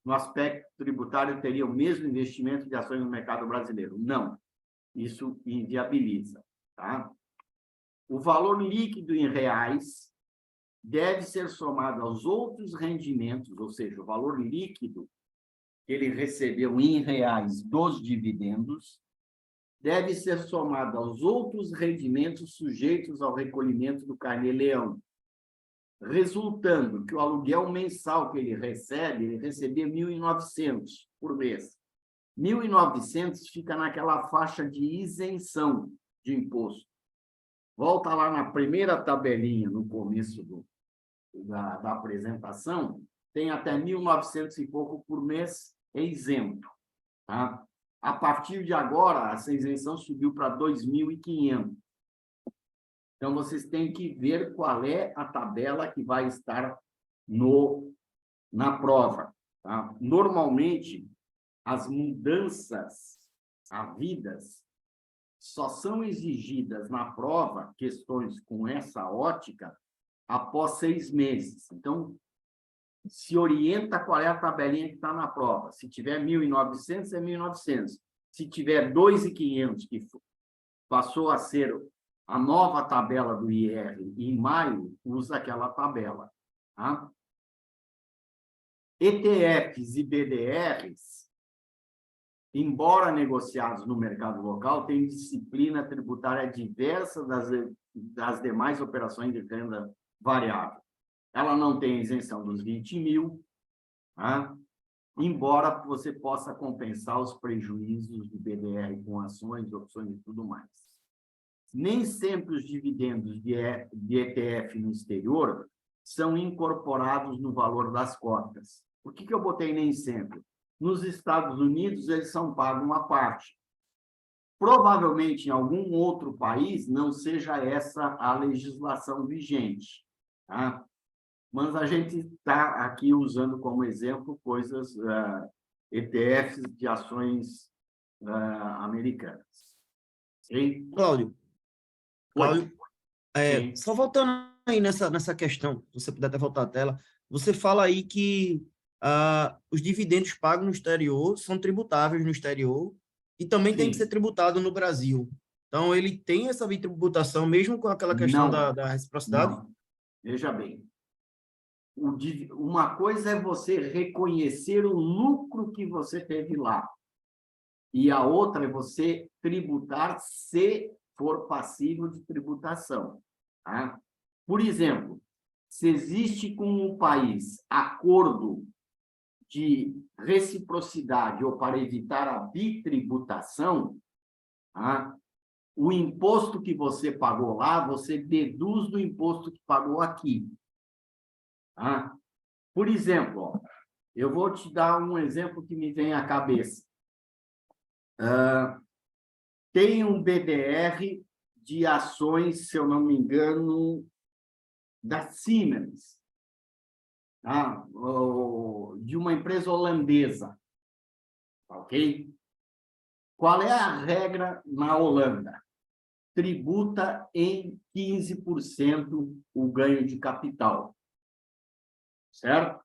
no aspecto tributário, teria o mesmo investimento de ações no mercado brasileiro. Não, isso inviabiliza. Tá? O valor líquido em reais deve ser somado aos outros rendimentos, ou seja, o valor líquido que ele recebeu em reais dos dividendos, deve ser somado aos outros rendimentos sujeitos ao recolhimento do Carnê-Leão, resultando que o aluguel mensal que ele recebia 1.900 por mês. 1.900 fica naquela faixa de isenção de imposto. Volta lá na primeira tabelinha, no começo da apresentação, tem até 1.900 e pouco por mês, é isento. Tá? A partir de agora, essa isenção subiu para 2.500. Então, vocês têm que ver qual é a tabela que vai estar na prova. Tá? Normalmente, as mudanças havidas só são exigidas na prova, questões com essa ótica, após 6 meses. Então, se orienta qual é a tabelinha que está na prova. Se tiver 1.900, é 1.900. Se tiver 2.500, que passou a ser a nova tabela do IR em maio, usa aquela tabela. Tá? ETFs e BDRs, embora negociados no mercado local, têm disciplina tributária diversa das demais operações de renda variável. Ela não tem isenção dos 20 mil, tá? Embora você possa compensar os prejuízos do BDR com ações, opções e tudo mais. Nem sempre os dividendos de ETF no exterior são incorporados no valor das cotas. Por que eu botei nem sempre? Nos Estados Unidos, eles são pagos uma parte. Provavelmente, em algum outro país, não seja essa a legislação vigente. Tá? Mas a gente está aqui usando como exemplo coisas, ETFs de ações americanas. Okay? Cláudio, Sim. só voltando aí nessa questão, se você puder até voltar à tela, você fala aí que os dividendos pagos no exterior são tributáveis no exterior e também tem que ser tributado no Brasil. Então, ele tem essa bitributação, mesmo com aquela questão da reciprocidade? Não. Veja bem, uma coisa é você reconhecer o lucro que você teve lá, e a outra é você tributar se for passível de tributação. Tá? Por exemplo, se existe com o país acordo de reciprocidade ou para evitar a bitributação, tá? O imposto que você pagou lá, você deduz do imposto que pagou aqui. Tá? Por exemplo, ó, eu vou te dar um exemplo que me vem à cabeça. Tem um BDR de ações, se eu não me engano, da Siemens, tá? De uma empresa holandesa. Ok? Qual é a regra na Holanda? Tributa em 15% o ganho de capital. Certo?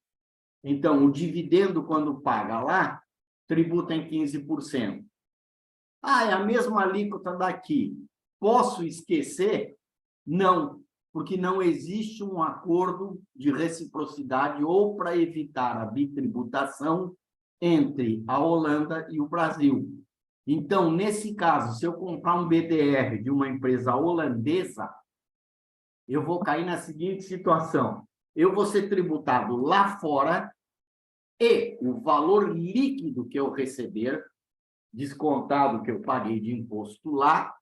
Então, o dividendo, quando paga lá, tributa em 15%. É a mesma alíquota daqui. Posso esquecer? Não, porque não existe um acordo de reciprocidade ou para evitar a bitributação entre a Holanda e o Brasil. Então, nesse caso, se eu comprar um BDR de uma empresa holandesa, eu vou cair na seguinte situação. Eu vou ser tributado lá fora e o valor líquido que eu receber, descontado que eu paguei de imposto lá,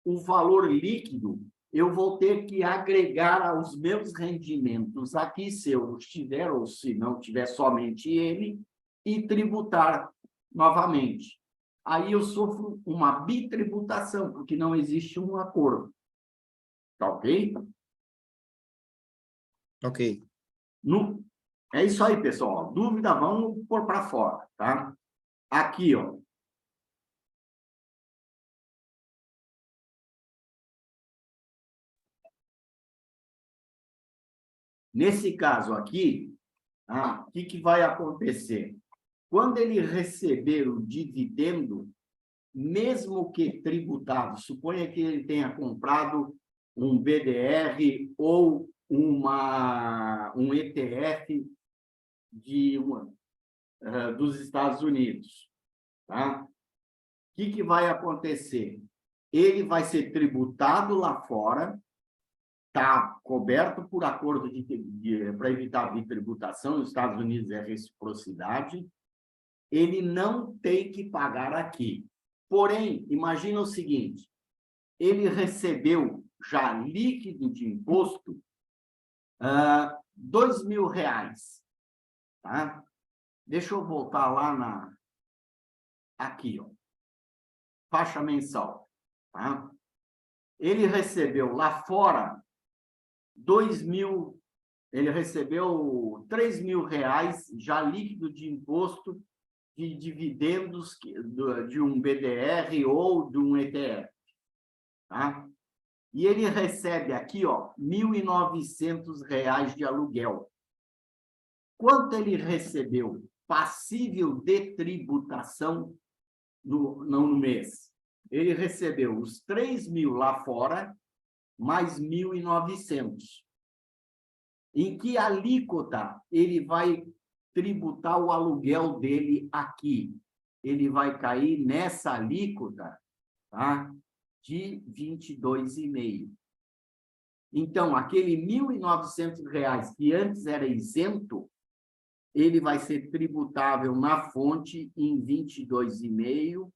o valor líquido eu vou ter que agregar aos meus rendimentos aqui, se eu estiver ou se não tiver somente ele, e tributar novamente. Aí eu sofro uma bitributação, porque não existe um acordo. Tá ok? Ok. É isso aí, pessoal. Dúvida, vamos pôr para fora, tá? Aqui, ó. Nesse caso aqui, o que vai acontecer? Quando ele receber o dividendo, mesmo que tributado, suponha que ele tenha comprado um BDR ou um ETF dos Estados Unidos, tá? O que vai acontecer? Ele vai ser tributado lá fora, está coberto por acordo para evitar a bitributação, nos Estados Unidos é reciprocidade, ele não tem que pagar aqui. Porém, imagina o seguinte, ele recebeu já líquido de imposto R$2.000, tá? Deixa eu voltar lá aqui, ó, faixa mensal, tá? Ele recebeu lá fora ele recebeu R$3.000 já líquido de imposto de dividendos de um BDR ou de um ETF, tá? E ele recebe aqui, ó, R$1.900 de aluguel. Quanto ele recebeu passível de tributação no mês? Ele recebeu os 3.000 lá fora, mais 1.900. Em que alíquota ele vai tributar o aluguel dele aqui? Ele vai cair nessa alíquota, tá? De 22,5%. Então, aquele R$1.900 que antes era isento, ele vai ser tributável na fonte em 22,5%,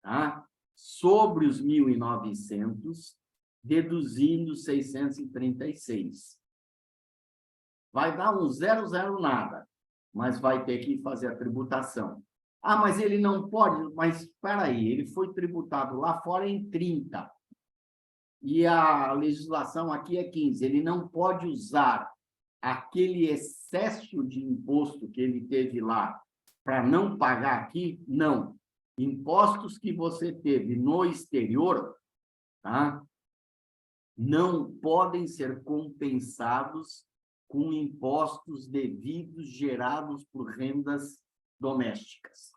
tá? Sobre os 1.900, deduzindo 636. Vai dar um 0,0 nada, mas vai ter que fazer a tributação. Mas ele não pode? Mas espera aí, ele foi tributado lá fora em 30. E a legislação aqui é 15. Ele não pode usar aquele excesso de imposto que ele teve lá para não pagar aqui? Não. Impostos que você teve no exterior, tá? Não podem ser compensados com impostos devidos gerados por rendas domésticas.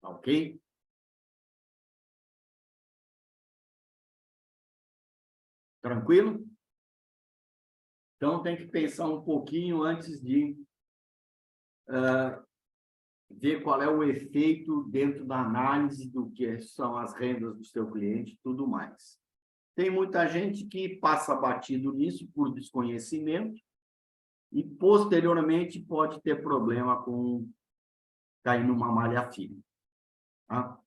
Ok? Tranquilo? Então, tem que pensar um pouquinho antes de ver qual é o efeito dentro da análise do que são as rendas do seu cliente e tudo mais. Tem muita gente que passa batido nisso por desconhecimento e, posteriormente, pode ter problema com cair numa malha fina. Tá?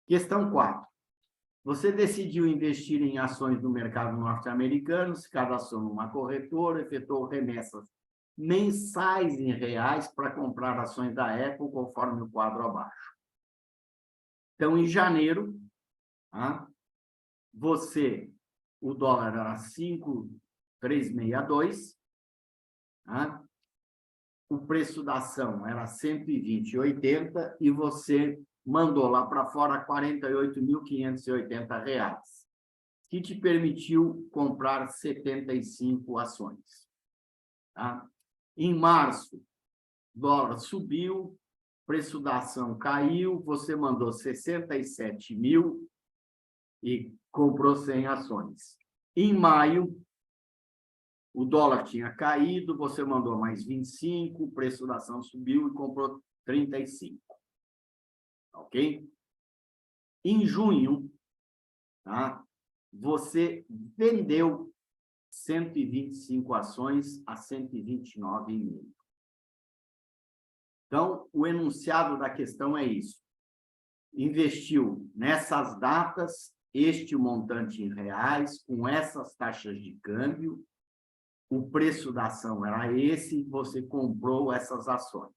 Questão 4. Você decidiu investir em ações do mercado norte-americano, se cadastrou numa corretora, efetuou remessas mensais em reais para comprar ações da Apple, conforme o quadro abaixo. Então, em janeiro, tá? O dólar era 5,362, tá? O preço da ação era 120,80 e você mandou lá para fora R$48.580, que te permitiu comprar 75 ações. Tá? Em março, o dólar subiu, preço da ação caiu, você mandou 67.000 e comprou 100 ações. Em maio, o dólar tinha caído, você mandou mais 25, o preço da ação subiu e comprou 35. Ok? Em junho, tá? Você vendeu 125 ações a 129,5. Então, o enunciado da questão é isso. Investiu nessas datas este montante em reais, com essas taxas de câmbio, o preço da ação era esse, você comprou essas ações.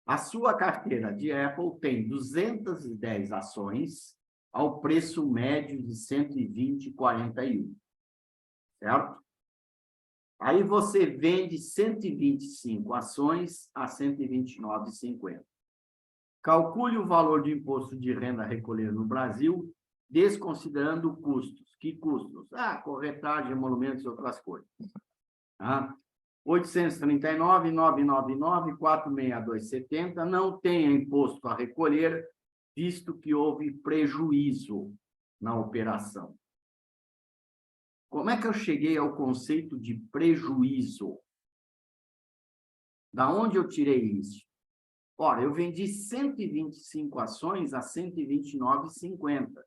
A sua carteira de Apple tem 210 ações ao preço médio de 120,41, certo? Aí você vende 125 ações a 129,50. Calcule o valor de imposto de renda a recolher no Brasil, desconsiderando custos. Que custos? Corretagem, emolumentos e outras coisas. Tá? 839.999.462,70 não tem imposto a recolher, visto que houve prejuízo na operação. Como é que eu cheguei ao conceito de prejuízo? Da onde eu tirei isso? Ora, eu vendi 125 ações a 129,50.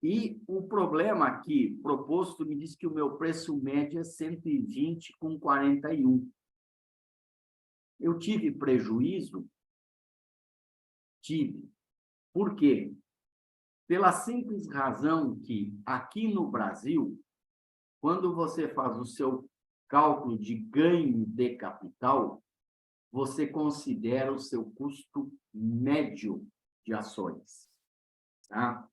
E o problema aqui, proposto, me diz que o meu preço médio é 120,41. Eu tive prejuízo? Tive. Por quê? Pela simples razão que, aqui no Brasil, quando você faz o seu cálculo de ganho de capital, você considera o seu custo médio de ações. Tá?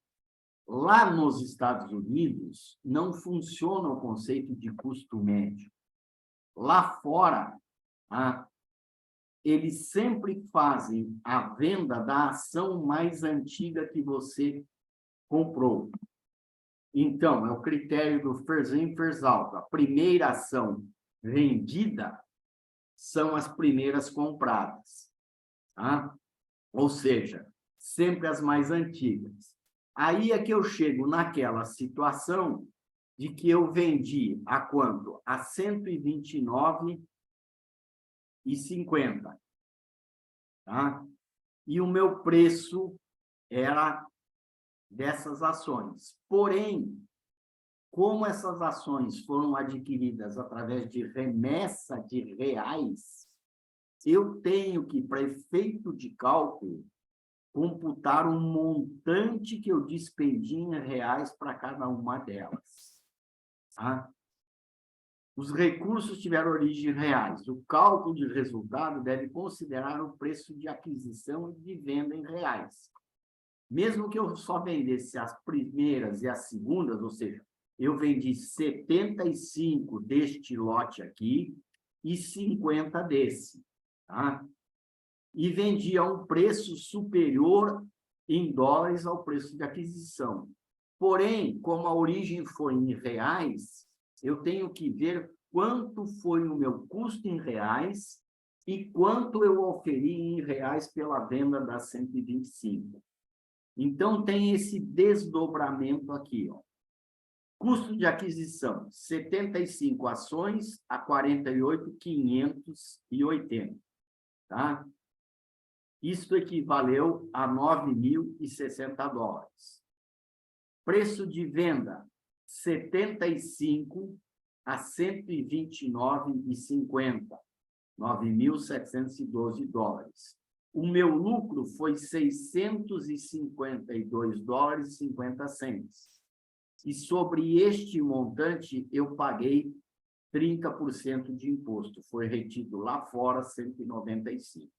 Lá nos Estados Unidos, não funciona o conceito de custo médio. Lá fora, eles sempre fazem a venda da ação mais antiga que você comprou. Então, é o critério do first in, first out. A primeira ação vendida são as primeiras compradas. Tá? Ou seja, sempre as mais antigas. Aí é que eu chego naquela situação de que eu vendi a quanto? A 129,50. Tá? E o meu preço era dessas ações. Porém, como essas ações foram adquiridas através de remessa de reais, eu tenho que, para efeito de cálculo, computar um montante que eu despendi em reais para cada uma delas. Tá? Os recursos tiveram origem em reais. O cálculo de resultado deve considerar o preço de aquisição e de venda em reais. Mesmo que eu só vendesse as primeiras e as segundas, ou seja, eu vendi 75 deste lote aqui e 50 desse, tá? E vendi a um preço superior em dólares ao preço de aquisição. Porém, como a origem foi em reais, eu tenho que ver quanto foi o meu custo em reais e quanto eu oferi em reais pela venda das 125. Então, tem esse desdobramento aqui, ó. Custo de aquisição, 75 ações a 48.580, tá? Isto equivaleu a 9.060 dólares. Preço de venda, 75 a 129,50, 9.712 dólares. O meu lucro foi 652 dólares e 50 centes. E sobre este montante, eu paguei 30% de imposto. Foi retido lá fora 195.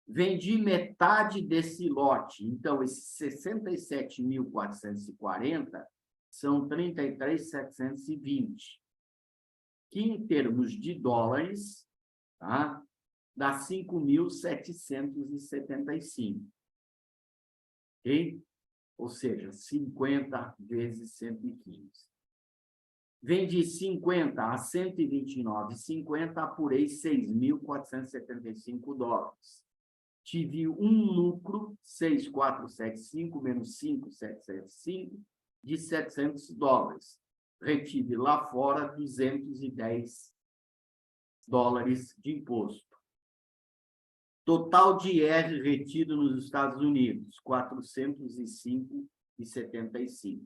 Vendi metade desse lote. Então, esses 67.440 são 33.720, que em termos de dólares, tá? Dá 5.775. Ok? Ou seja, 50 vezes 115. Vendi 50 a 129,50, apurei 6.475 dólares. Tive um lucro, 6.475 menos 5.775, de 700 dólares. Retive lá fora 210 dólares de imposto. Total de IR retido nos Estados Unidos, 405,75.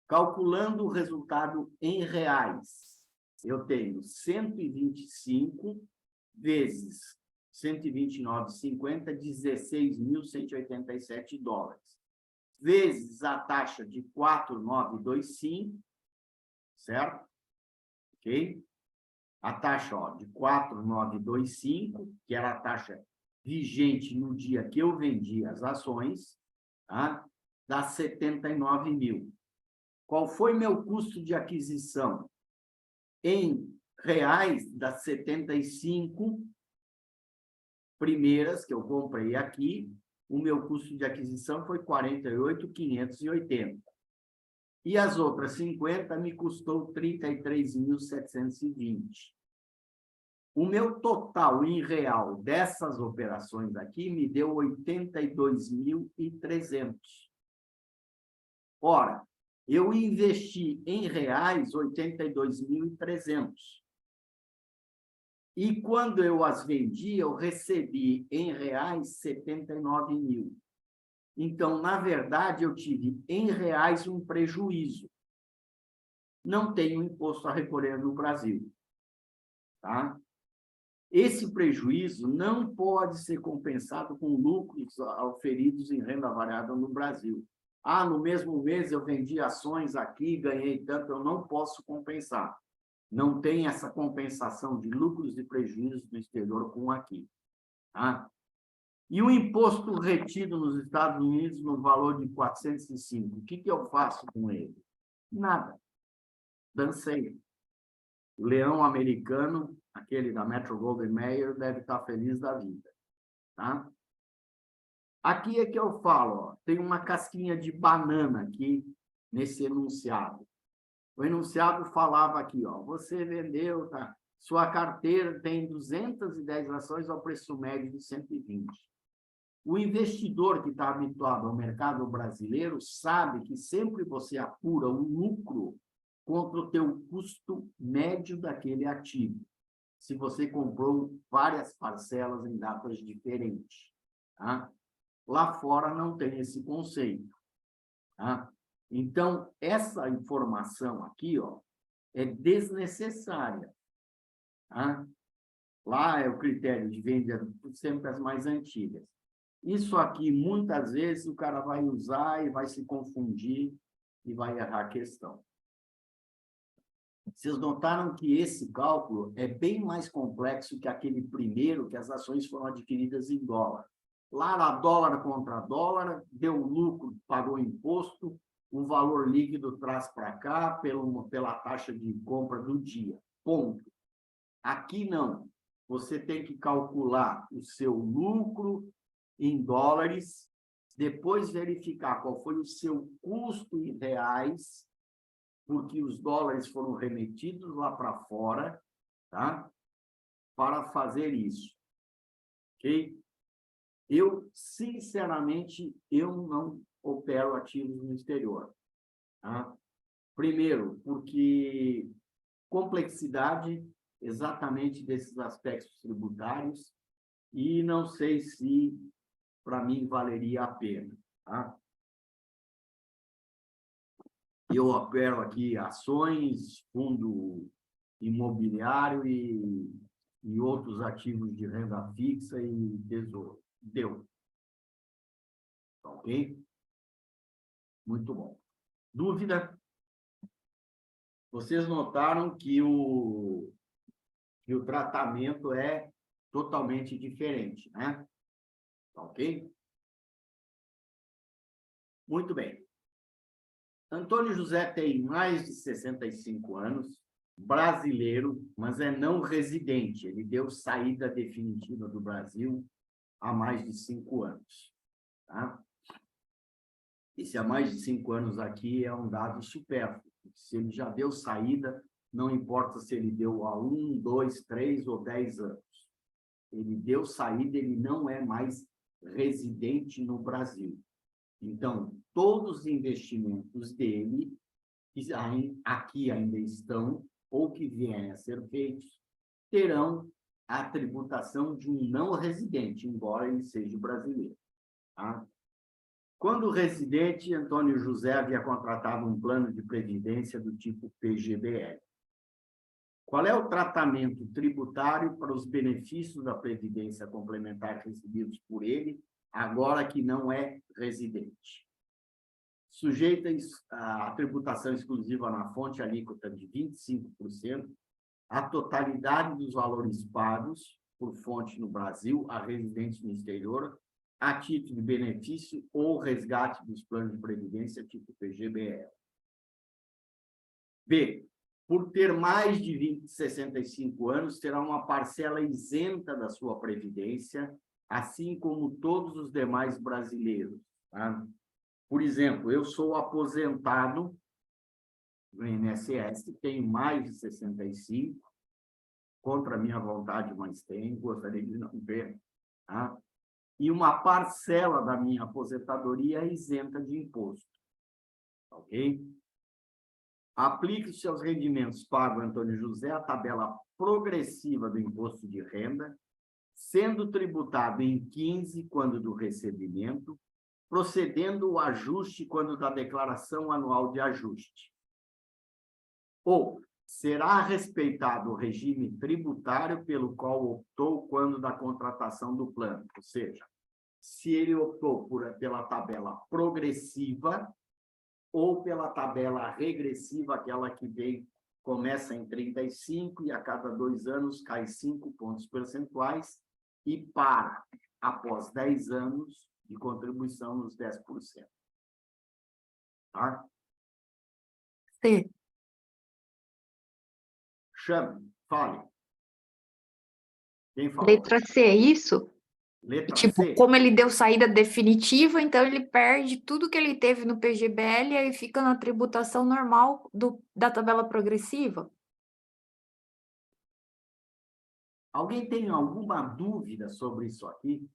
Calculando o resultado em reais, eu tenho 125 vezes 129,50, 16.187 dólares. vezes a taxa de 4,925, certo? Ok? A taxa, ó, de 4,925, que era a taxa vigente no dia que eu vendi as ações, tá? Dá 79 mil. Qual foi meu custo de aquisição? Em reais, das 75 primeiras que eu comprei aqui, o meu custo de aquisição foi 48.580. E as outras 50 me custou 33.720. O meu total em real dessas operações aqui me deu 82.300. Ora, eu investi em reais 82.300. E quando eu as vendi, eu recebi em reais 79 mil. Então, na verdade, eu tive em reais um prejuízo. Não tenho imposto a recolher no Brasil. Tá? Esse prejuízo não pode ser compensado com lucros auferidos em renda variável no Brasil. Ah, no mesmo mês eu vendi ações aqui, ganhei tanto, eu não posso compensar. Não tem essa compensação de lucros e prejuízos no exterior com aqui. Tá? E o imposto retido nos Estados Unidos no valor de 405, o que eu faço com ele? Nada. Dancei. O leão americano, aquele da Metro-Goldwyn-Mayer, deve estar feliz da vida. Tá? Aqui é que eu falo, ó, tem uma casquinha de banana aqui nesse enunciado. O enunciado falava aqui, ó, você vendeu, tá? Sua carteira tem 210 ações ao preço médio de 120. O investidor que está habituado ao mercado brasileiro sabe que sempre você apura o lucro contra o teu custo médio daquele ativo, se você comprou várias parcelas em datas diferentes. Tá? Lá fora não tem esse conceito. Tá? Então, essa informação aqui, ó, é desnecessária. Tá? Lá é o critério de venda sempre as mais antigas. Isso aqui, muitas vezes, o cara vai usar e vai se confundir e vai errar a questão. Vocês notaram que esse cálculo é bem mais complexo que aquele primeiro, que as ações foram adquiridas em dólar. Lá era dólar contra dólar, deu lucro, pagou imposto, o valor líquido traz para cá pela taxa de compra do dia. Ponto. Aqui não. Você tem que calcular o seu lucro em dólares, depois verificar qual foi o seu custo em reais, porque os dólares foram remetidos lá para fora, tá? Para fazer isso. Ok? Eu, sinceramente, eu não opero ativos no exterior. Tá? Primeiro, porque complexidade exatamente desses aspectos tributários e não sei se, para mim, valeria a pena. Tá? Eu opero aqui ações, fundo imobiliário e outros ativos de renda fixa e tesouro. Deu. Ok? Muito bom. Dúvida? Vocês notaram que o tratamento é totalmente diferente, né? Ok? Muito bem. Antônio José tem mais de 65 anos, brasileiro, mas é não residente. Ele deu saída definitiva do Brasil há mais de 5 anos. Tá? E se há mais de 5 anos aqui é um dado supérfluo. Se ele já deu saída, não importa se ele deu há 1, 2, 3 ou 10 anos. Ele deu saída, ele não é mais residente no Brasil. Então, todos os investimentos dele, que aqui ainda estão, ou que vierem a ser feitos, terão a tributação de um não residente, embora ele seja brasileiro. Tá? Quando residente, Antônio José havia contratado um plano de previdência do tipo PGBL. Qual é o tratamento tributário para os benefícios da previdência complementar recebidos por ele, agora que não é residente? sujeita à tributação exclusiva na fonte alíquota de 25%, a totalidade dos valores pagos por fonte no Brasil a residentes no exterior, a título de benefício ou resgate dos planos de previdência tipo PGBL. B. Por ter mais de 65 anos, terá uma parcela isenta da sua previdência, assim como todos os demais brasileiros. Tá? Por exemplo, eu sou aposentado no INSS, tenho mais de 65, contra a minha vontade, mas tenho, gostaria de não ver. Tá? E uma parcela da minha aposentadoria é isenta de imposto. Ok? Aplique-se aos rendimentos pagos Antônio José a tabela progressiva do imposto de renda, sendo tributado em 15 quando do recebimento, procedendo o ajuste quando da declaração anual de ajuste. Ou será respeitado o regime tributário pelo qual optou quando da contratação do plano. Ou seja, se ele optou pela tabela progressiva, ou pela tabela regressiva, aquela que começa em 35 e a cada 2 anos cai 5 pontos percentuais e para, após 10 anos de contribuição, nos 10%. Tá? C. Chame, fale. Quem falou? Letra C, é isso? Letra Tipo, C? como ele deu saída definitiva, então ele perde tudo que ele teve no PGBL e aí fica na tributação normal da tabela progressiva? Alguém tem alguma dúvida sobre isso aqui?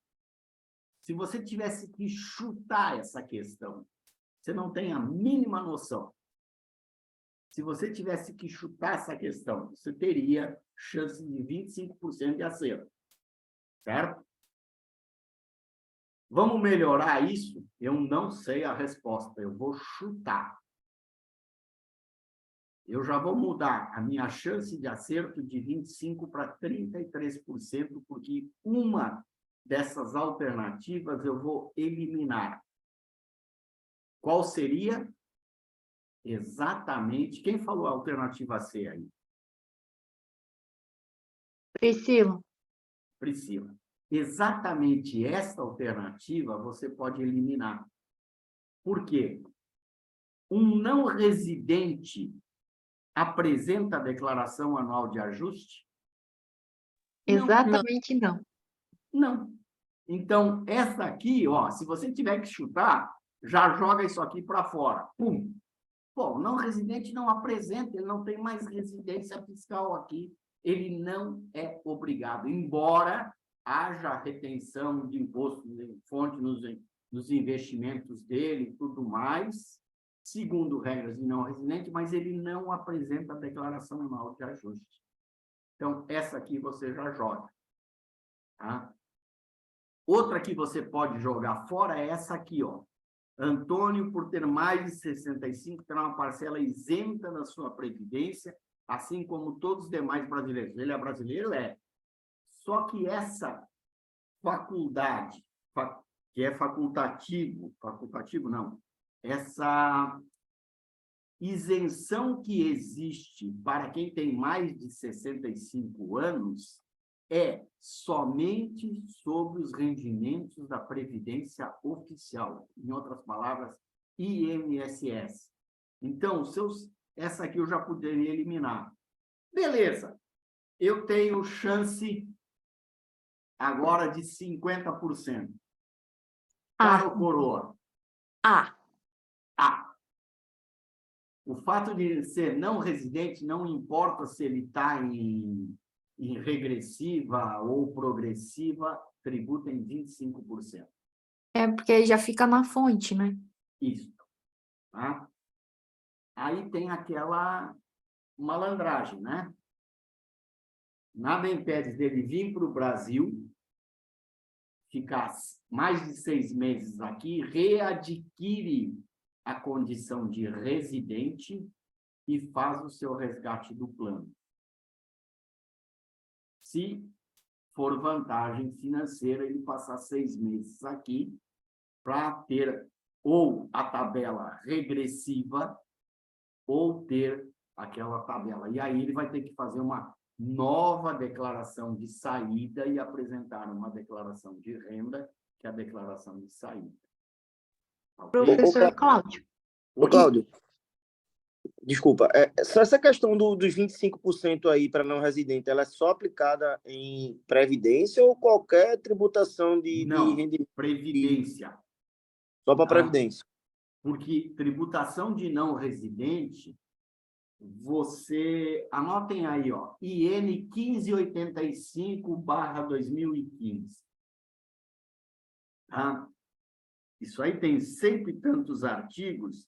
Se você tivesse que chutar essa questão, você não tem a mínima noção. Se você tivesse que chutar essa questão, você teria chance de 25% de acerto. Certo? Vamos melhorar isso? Eu não sei a resposta, eu vou chutar. Eu já vou mudar a minha chance de acerto de 25% para 33%, porque uma dessas alternativas eu vou eliminar. Qual seria? Exatamente. Quem falou a alternativa C aí? Priscila. Priscila. Exatamente esta alternativa você pode eliminar. Por quê? Um não residente apresenta a declaração anual de ajuste? Exatamente não. Não. Então, essa aqui, ó, se você tiver que chutar, já joga isso aqui para fora. Pum. Bom, não residente não apresenta, ele não tem mais residência fiscal aqui. Ele não é obrigado, embora haja retenção de imposto de fonte nos investimentos dele e tudo mais, segundo regras de não residente, mas ele não apresenta a declaração anual de ajuste. Então, essa aqui você já joga. Tá? Outra que você pode jogar fora é essa aqui, ó. Antônio, por ter mais de 65, terá uma parcela isenta na sua previdência, assim como todos os demais brasileiros. Ele é brasileiro? É. Só que essa faculdade, que é facultativo não, essa isenção que existe para quem tem mais de 65 anos é somente sobre os rendimentos da Previdência Oficial, em outras palavras, INSS. Então, essa aqui eu já poderia eliminar. Beleza, eu tenho chance agora de 50%. Cara ou coroa? A. O fato de ser não residente não importa se ele está em regressiva ou progressiva, tributa em 25%. É porque aí já fica na fonte, né? Isso. Tá? Aí tem aquela malandragem, né? Nada impede dele vir para o Brasil, ficar mais de 6 meses aqui, readquire a condição de residente e faz o seu resgate do plano. Se for vantagem financeira, ele passar 6 meses aqui para ter ou a tabela regressiva, ou ter aquela tabela. E aí ele vai ter que fazer uma nova declaração de saída e apresentar uma declaração de renda, que é a declaração de saída. Ok? Professor Cláudio. Ô, Cláudio, desculpa, só essa questão dos 25% aí para não residente, ela é só aplicada em previdência ou qualquer tributação de Não, rendimento? previdência. Só para Tá? previdência. Porque tributação de não residente, você, anotem aí, ó, IN 1585/2015. Tá? Isso aí tem cento e tantos artigos,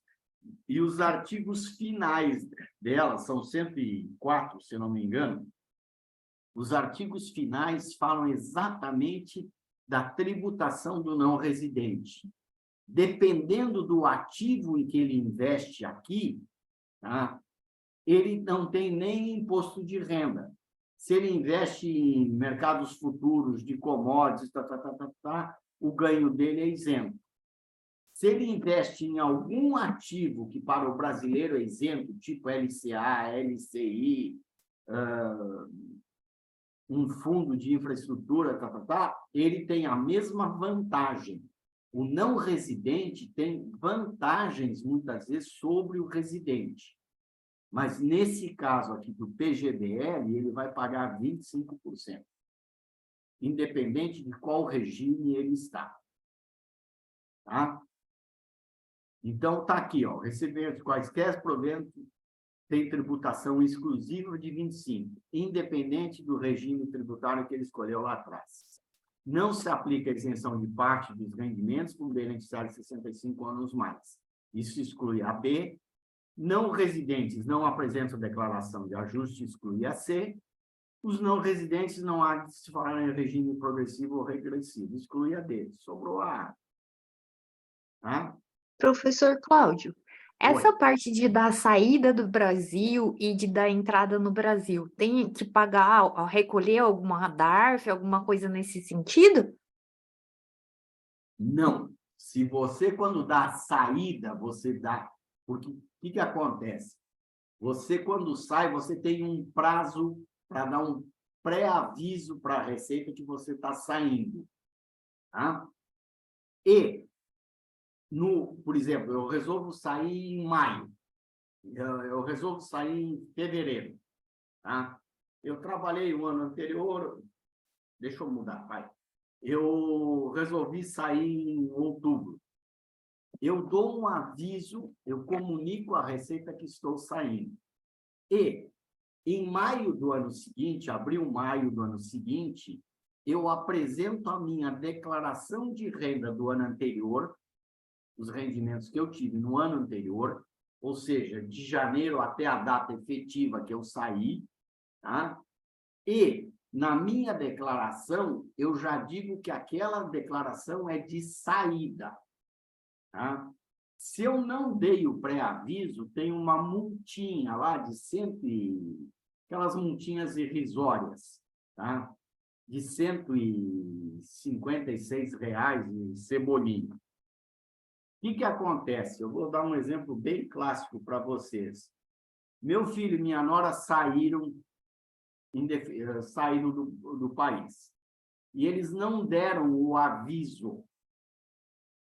e os artigos finais dela, são 104, se não me engano, os artigos finais falam exatamente da tributação do não residente. Dependendo do ativo em que ele investe aqui, tá? Ele não tem nem imposto de renda. Se ele investe em mercados futuros de commodities, o ganho dele é isento. Se ele investe em algum ativo que para o brasileiro é isento, tipo LCA, LCI, um fundo de infraestrutura, ele tem a mesma vantagem. O não residente tem vantagens, muitas vezes, sobre o residente. Mas, nesse caso aqui do PGBL, ele vai pagar 25%, independente de qual regime ele está. Tá? Então, está aqui, ó, receber quaisquer proventos tem tributação exclusiva de 25%, independente do regime tributário que ele escolheu lá atrás. Não se aplica a isenção de parte dos rendimentos com beneficiário de 65 anos mais. Isso exclui a B. Não residentes não apresentam declaração de ajuste, exclui a C. Os não residentes não há de se falar em regime progressivo ou regressivo, exclui a D. Sobrou a A. Tá? Professor Cláudio, essa Oi. parte de dar saída do Brasil e de dar entrada no Brasil, tem que pagar, recolher alguma DARF, alguma coisa nesse sentido? Não. Se você, quando dá saída, você dá... Porque o que acontece? Você, quando sai, você tem um prazo para dar um pré-aviso para a Receita que você está saindo. Tá? E, por exemplo, eu resolvo sair em maio. Eu resolvo sair em fevereiro. Tá? Eu trabalhei o ano anterior... Deixa eu mudar, vai. Eu resolvi sair em outubro. Eu dou um aviso, eu comunico à Receita que estou saindo. E, em maio do ano seguinte, abril, maio do ano seguinte, eu apresento a minha declaração de renda do ano anterior, os rendimentos que eu tive no ano anterior, ou seja, de janeiro até a data efetiva que eu saí, tá? E, na minha declaração, eu já digo que aquela declaração é de saída. Tá? Se eu não dei o pré-aviso, tem uma multinha lá de aquelas multinhas irrisórias, tá? De R$156 e cebolinha. O que acontece? Eu vou dar um exemplo bem clássico para vocês. Meu filho e minha nora saíram do país. E eles não deram o aviso.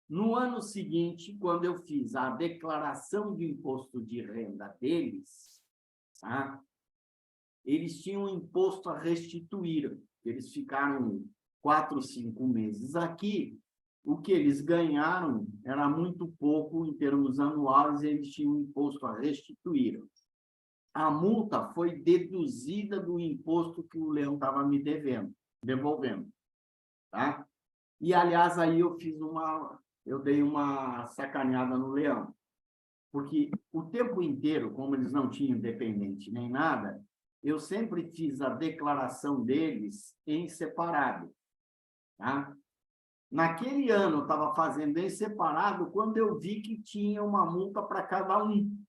No ano seguinte, quando eu fiz a declaração de imposto de renda deles, tá? Eles tinham um imposto a restituir. Eles ficaram 4, 5 meses aqui. O que eles ganharam era muito pouco em termos anuais, e eles tinham um imposto a restituir. A multa foi deduzida do imposto que o Leão estava me devolvendo. Tá? E, aliás, aí eu dei uma sacaneada no Leão, porque o tempo inteiro, como eles não tinham dependente nem nada, eu sempre fiz a declaração deles em separado. Tá? Naquele ano, eu estava fazendo em separado, quando eu vi que tinha uma multa para cada um.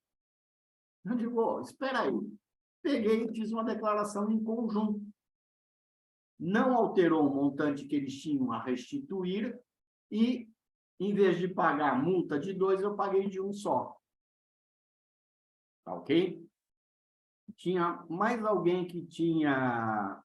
Eu digo, espera aí. Peguei e fiz uma declaração em conjunto. Não alterou o montante que eles tinham a restituir e Em vez de pagar a multa de 2, eu paguei de 1 só. Tá ok? Tinha mais alguém que tinha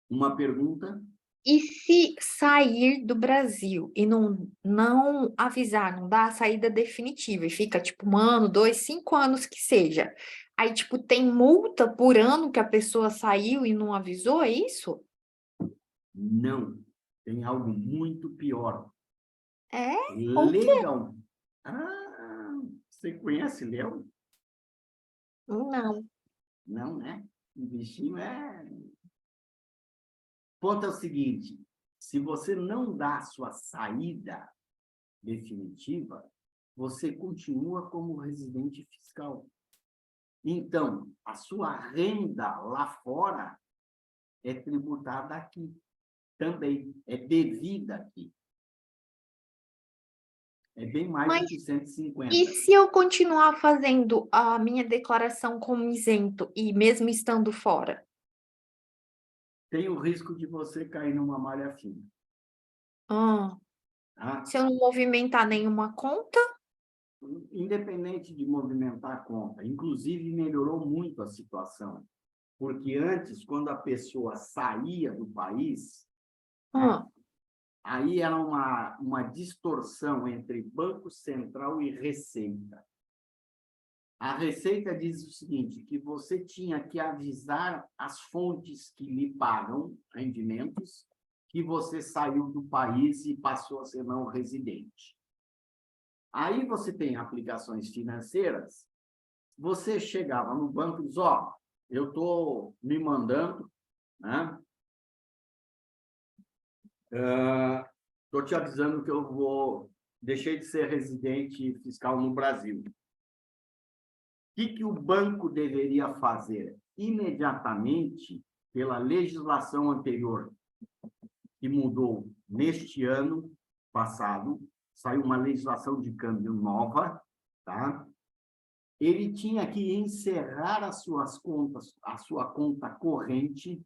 uma pergunta? E se sair do Brasil e não avisar, não dar a saída definitiva, e fica tipo 1 ano, 2, 5 anos que seja. Aí, tipo, tem multa por ano que a pessoa saiu e não avisou, é isso? Não. Tem algo muito pior. É? O quê? Legal. Ah, você conhece Léo? Não. Não, né? O bichinho é... O ponto é o seguinte, se você não dá a sua saída definitiva, você continua como residente fiscal. Então, a sua renda lá fora é tributada aqui também, é devida aqui. É bem mais do Mas que 150. e se eu continuar fazendo a minha declaração como isento e mesmo estando fora? Tem o risco de você cair numa malha fina. Ah, Tá? se eu não movimentar nenhuma conta? Independente de movimentar a conta, inclusive melhorou muito a situação, porque antes, quando a pessoa saía do país, Ah, aí era uma distorção entre Banco Central e Receita. A Receita diz o seguinte, que você tinha que avisar as fontes que lhe pagam rendimentos que você saiu do país e passou a ser não residente. Aí você tem aplicações financeiras, você chegava no banco e diz, ó, eu estou me mandando, né? Estou te avisando que deixei de ser residente fiscal no Brasil. O que o banco deveria fazer? Imediatamente, pela legislação anterior, que mudou neste ano passado, saiu uma legislação de câmbio nova, tá? Ele tinha que encerrar as suas contas, a sua conta corrente,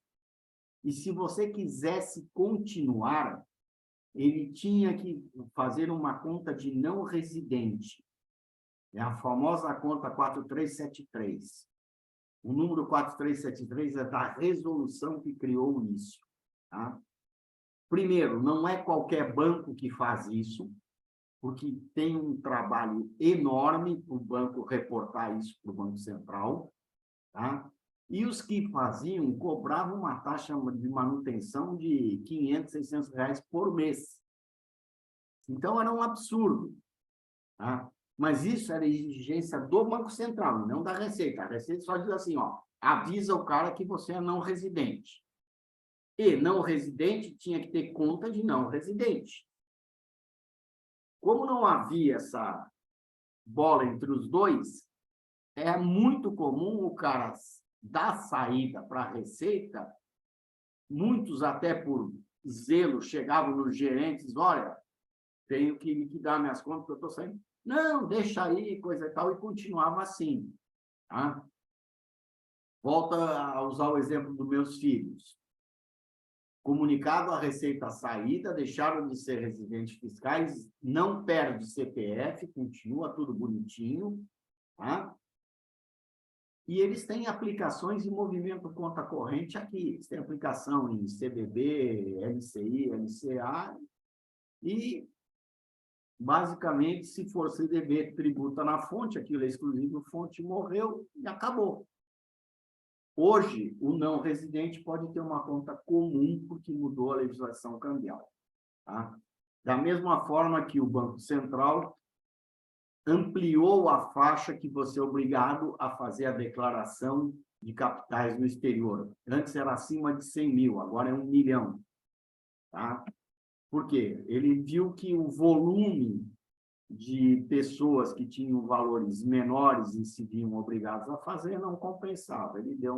e se você quisesse continuar, ele tinha que fazer uma conta de não residente. É a famosa conta 4373. O número 4373 é da resolução que criou isso. Tá? Primeiro, não é qualquer banco que faz isso, porque tem um trabalho enorme para o banco reportar isso para o Banco Central. Tá? E os que faziam cobravam uma taxa de manutenção de 500, 600 reais por mês. Então, era um absurdo. Tá? Mas isso era exigência do Banco Central, não da Receita. A Receita só diz assim, ó, avisa o cara que você é não residente. E não residente tinha que ter conta de não residente. Como não havia essa bola entre os dois, é muito comum o cara dar saída para a Receita, muitos até por zelo chegavam nos gerentes, olha, tenho que liquidar minhas contas, porque eu estou saindo. Não, deixa aí, coisa e tal, e continuava assim. Tá? Volta a usar o exemplo dos meus filhos. Comunicado à Receita saída, deixaram de ser residentes fiscais, não perde CPF, continua tudo bonitinho, tá? E eles têm aplicações de movimento conta corrente aqui. Eles têm aplicação em CBB, LCI, LCA, e basicamente, se for CDB, tributa na fonte, aquilo é exclusivo, fonte morreu e acabou. Hoje, o não residente pode ter uma conta comum, porque mudou a legislação cambial. Tá? Da mesma forma que o Banco Central ampliou a faixa que você é obrigado a fazer a declaração de capitais no exterior. Antes era acima de 100 mil, agora é 1 milhão. Tá? Por quê? Ele viu que o volume de pessoas que tinham valores menores e se viam obrigados a fazer não compensava. Ele deu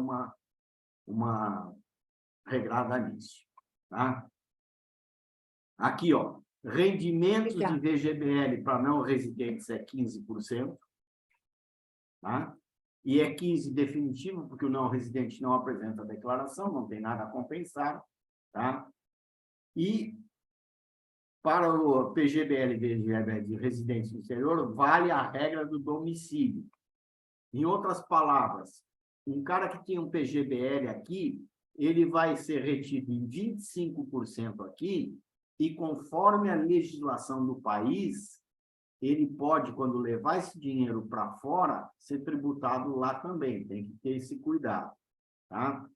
uma regrada nisso. Tá? Aqui, ó, rendimentos de VGBL para não residentes é 15%. Tá? E é 15% definitivo, porque o não residente não apresenta declaração, não tem nada a compensar. Tá? E para o PGBL de residentes no exterior, vale a regra do domicílio. Em outras palavras, um cara que tem um PGBL aqui, ele vai ser retido em 25% aqui, e conforme a legislação do país, ele pode, quando levar esse dinheiro para fora, ser tributado lá também. Tem que ter esse cuidado, tá?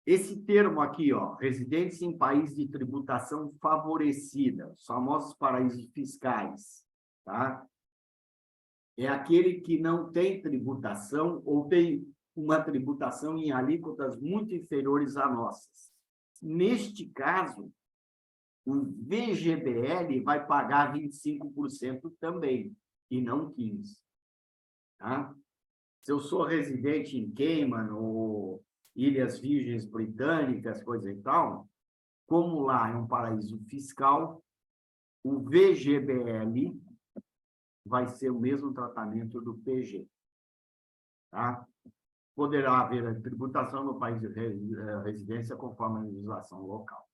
Esse termo aqui, ó, residentes em país de tributação favorecida, os famosos paraísos fiscais, tá? É aquele que não tem tributação ou tem uma tributação em alíquotas muito inferiores a nossas. Neste caso, o VGBL vai pagar 25% também, e não 15%. Tá? Se eu sou residente em Cayman ou Ilhas Virgens Britânicas, coisa e tal, como lá é um paraíso fiscal, o VGBL vai ser o mesmo tratamento do PG. Tá? Poderá haver a tributação no país de residência conforme a legislação local.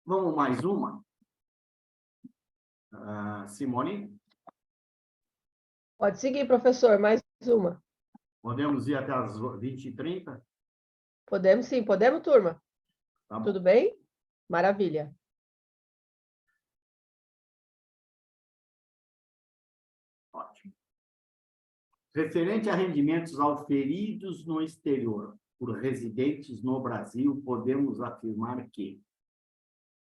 Vamos mais uma? Simone? Pode seguir, professor, mais uma. Podemos ir até as 20h30? Podemos sim, podemos, turma? Tá bom. Tudo bem? Maravilha. Ótimo. Referente a rendimentos auferidos no exterior por residentes no Brasil, podemos afirmar que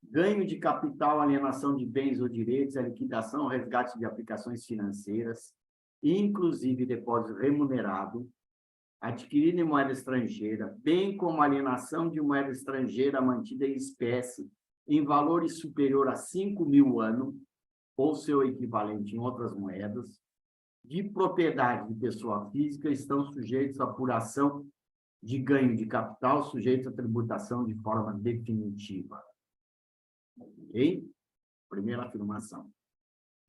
ganho de capital, alienação de bens ou direitos, a liquidação, resgate de aplicações financeiras, inclusive depósito remunerado, adquirido em moeda estrangeira, bem como alienação de moeda estrangeira mantida em espécie em valores superior a 5.000 ano, ou seu equivalente em outras moedas, de propriedade de pessoa física, estão sujeitos à apuração de ganho de capital, sujeitos à tributação de forma definitiva. Ok? Primeira afirmação.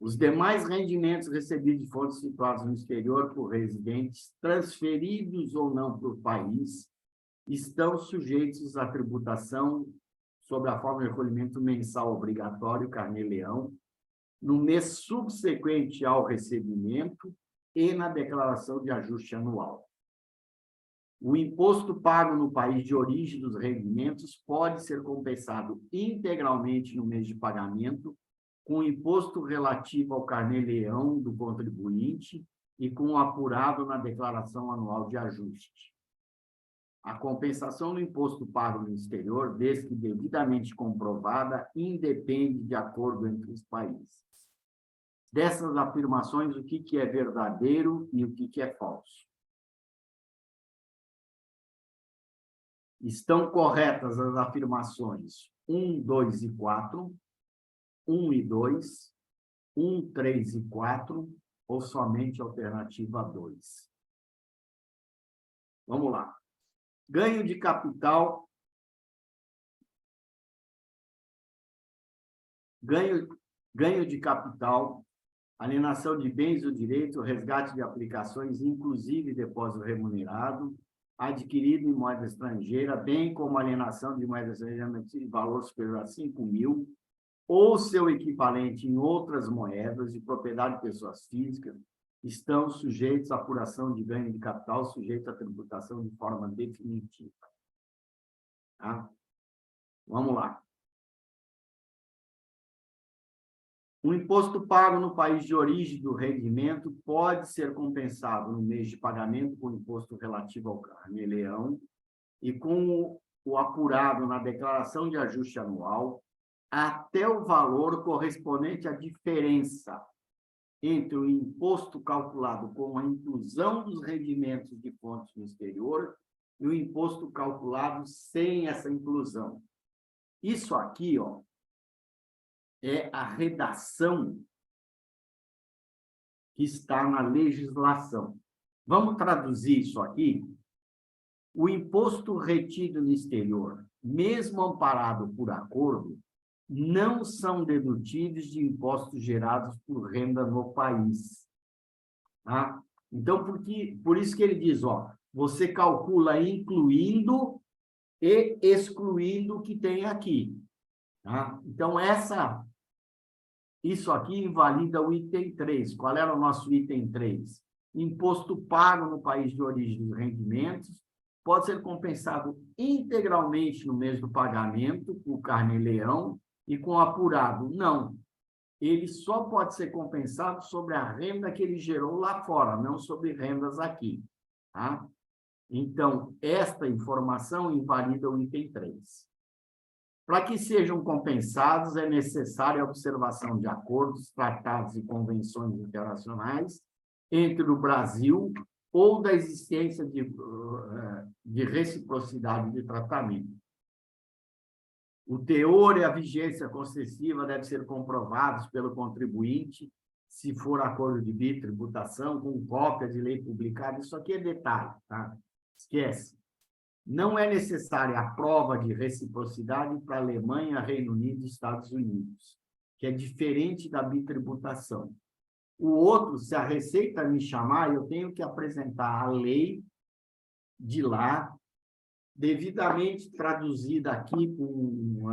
Os demais rendimentos recebidos de fontes situadas no exterior por residentes, transferidos ou não para o país, estão sujeitos à tributação sob a forma de recolhimento mensal obrigatório, carnê-leão, no mês subsequente ao recebimento e na declaração de ajuste anual. O imposto pago no país de origem dos rendimentos pode ser compensado integralmente no mês de pagamento, com o imposto relativo ao carnê-leão do contribuinte e com o apurado na declaração anual de ajuste. A compensação do imposto pago no exterior, desde que devidamente comprovada, independe de acordo entre os países. Dessas afirmações, o que é verdadeiro e o que é falso? Estão corretas as afirmações 1, 2 e 4, 1 e 2, 1, 3 e 4, ou somente a alternativa 2? Vamos lá. Ganho de capital. Ganho de capital, alienação de bens ou direitos, resgate de aplicações, inclusive depósito remunerado, adquirido em moeda estrangeira, bem como alienação de moeda estrangeira de valor superior a 5.000, ou seu equivalente em outras moedas de propriedade de pessoas físicas, estão sujeitos à apuração de ganho de capital, sujeitos à tributação de forma definitiva. Tá? Vamos lá. O imposto pago no país de origem do rendimento pode ser compensado no mês de pagamento com o imposto relativo ao carnê-leão e com o apurado na declaração de ajuste anual até o valor correspondente à diferença entre o imposto calculado com a inclusão dos rendimentos de fontes no exterior e o imposto calculado sem essa inclusão. Isso aqui, ó, é a redação que está na legislação. Vamos traduzir isso aqui? O imposto retido no exterior, mesmo amparado por acordo, não são dedutíveis de impostos gerados por renda no país. Tá? Então, por isso que ele diz, ó, você calcula incluindo e excluindo o que tem aqui. Tá? Então, isso aqui invalida o item 3. Qual era o nosso item 3? Imposto pago no país de origem dos rendimentos pode ser compensado integralmente no mês do pagamento, com carnê-leão e com apurado. Não. Ele só pode ser compensado sobre a renda que ele gerou lá fora, não sobre rendas aqui. Tá? Então, esta informação invalida o item 3. Para que sejam compensados, é necessária a observação de acordos, tratados e convenções internacionais entre o Brasil ou da existência de reciprocidade de tratamento. O teor e a vigência concessiva devem ser comprovados pelo contribuinte, se for acordo de bitributação, com cópia de lei publicada. Isso aqui é detalhe, tá? Esquece. Não é necessária a prova de reciprocidade para a Alemanha, Reino Unido e Estados Unidos, que é diferente da bitributação. O outro, se a Receita me chamar, eu tenho que apresentar a lei de lá, devidamente traduzida aqui com um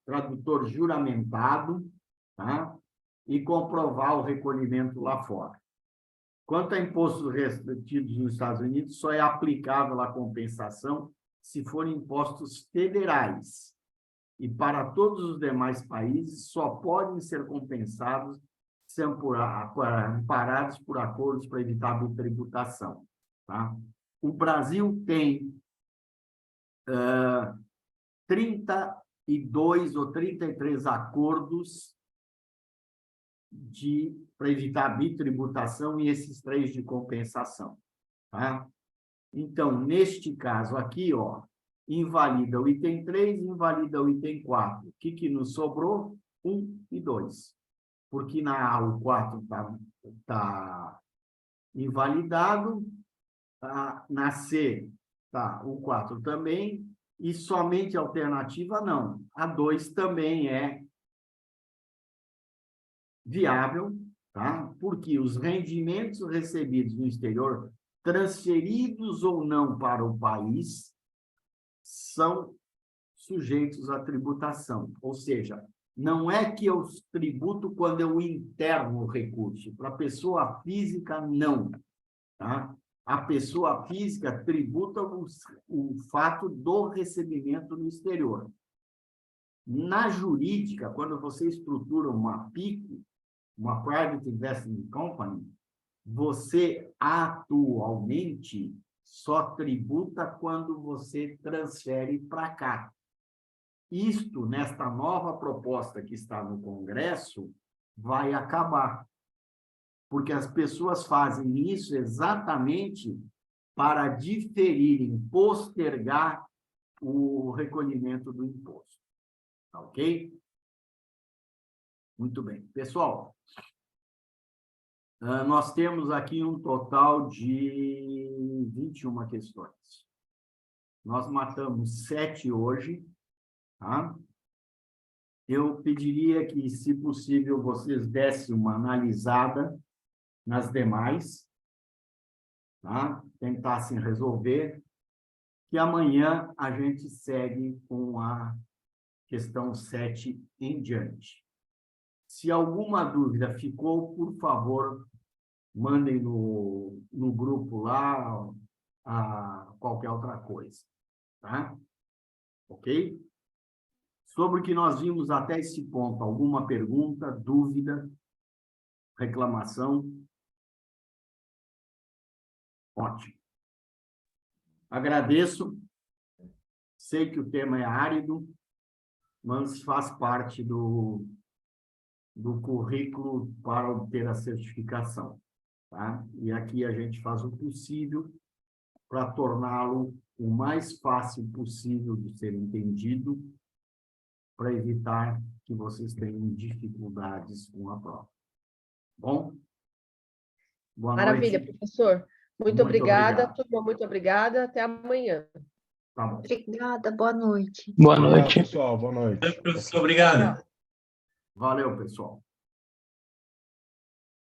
tradutor juramentado, tá? E comprovar o recolhimento lá fora. Quanto a impostos retidos nos Estados Unidos, só é aplicável a compensação se forem impostos federais. E para todos os demais países, só podem ser compensados se amparados por acordos para evitar a bitributação. Tá? O Brasil tem 32 ou 33 acordos para evitar a bitributação e esses 3 de compensação. Tá? Então, neste caso aqui, ó, invalida o item 3, invalida o item 4. O que nos sobrou? 1 e 2. Porque na A o 4 está invalidado, tá? Na C tá, o 4 também, e somente a alternativa não. A 2 também é viável, tá? Porque os rendimentos recebidos no exterior, transferidos ou não para o país, são sujeitos à tributação. Ou seja, não é que eu tributo quando eu interno o recurso. Para a pessoa física, não. Tá? A pessoa física tributa o fato do recebimento no exterior. Na jurídica, quando você estrutura uma PIC, uma Private Investment Company, você atualmente só tributa quando você transfere para cá. Isto, nesta nova proposta que está no Congresso, vai acabar. Porque as pessoas fazem isso exatamente para diferirem, postergar o recolhimento do imposto. Tá ok? Muito bem. Pessoal, nós temos aqui um total de 21 questões. Nós matamos 7 hoje, tá? Eu pediria que, se possível, vocês dessem uma analisada nas demais, tá? Tentassem resolver, que amanhã a gente segue com a questão 7 em diante. Se alguma dúvida ficou, por favor, mandem no grupo lá qualquer outra coisa, tá? Ok? Sobre o que nós vimos até esse ponto, alguma pergunta, dúvida, reclamação? Ótimo. Agradeço. Sei que o tema é árido, mas faz parte do currículo para obter a certificação. Tá? E aqui a gente faz o possível para torná-lo o mais fácil possível de ser entendido, para evitar que vocês tenham dificuldades com a prova. Bom? Boa Maravilha, noite. professor. Muito obrigada, obrigado. turma, muito obrigada. Até amanhã. Tá bom. Obrigada, boa noite. Boa noite. Pessoal, boa noite. Professor, obrigado. Valeu, pessoal.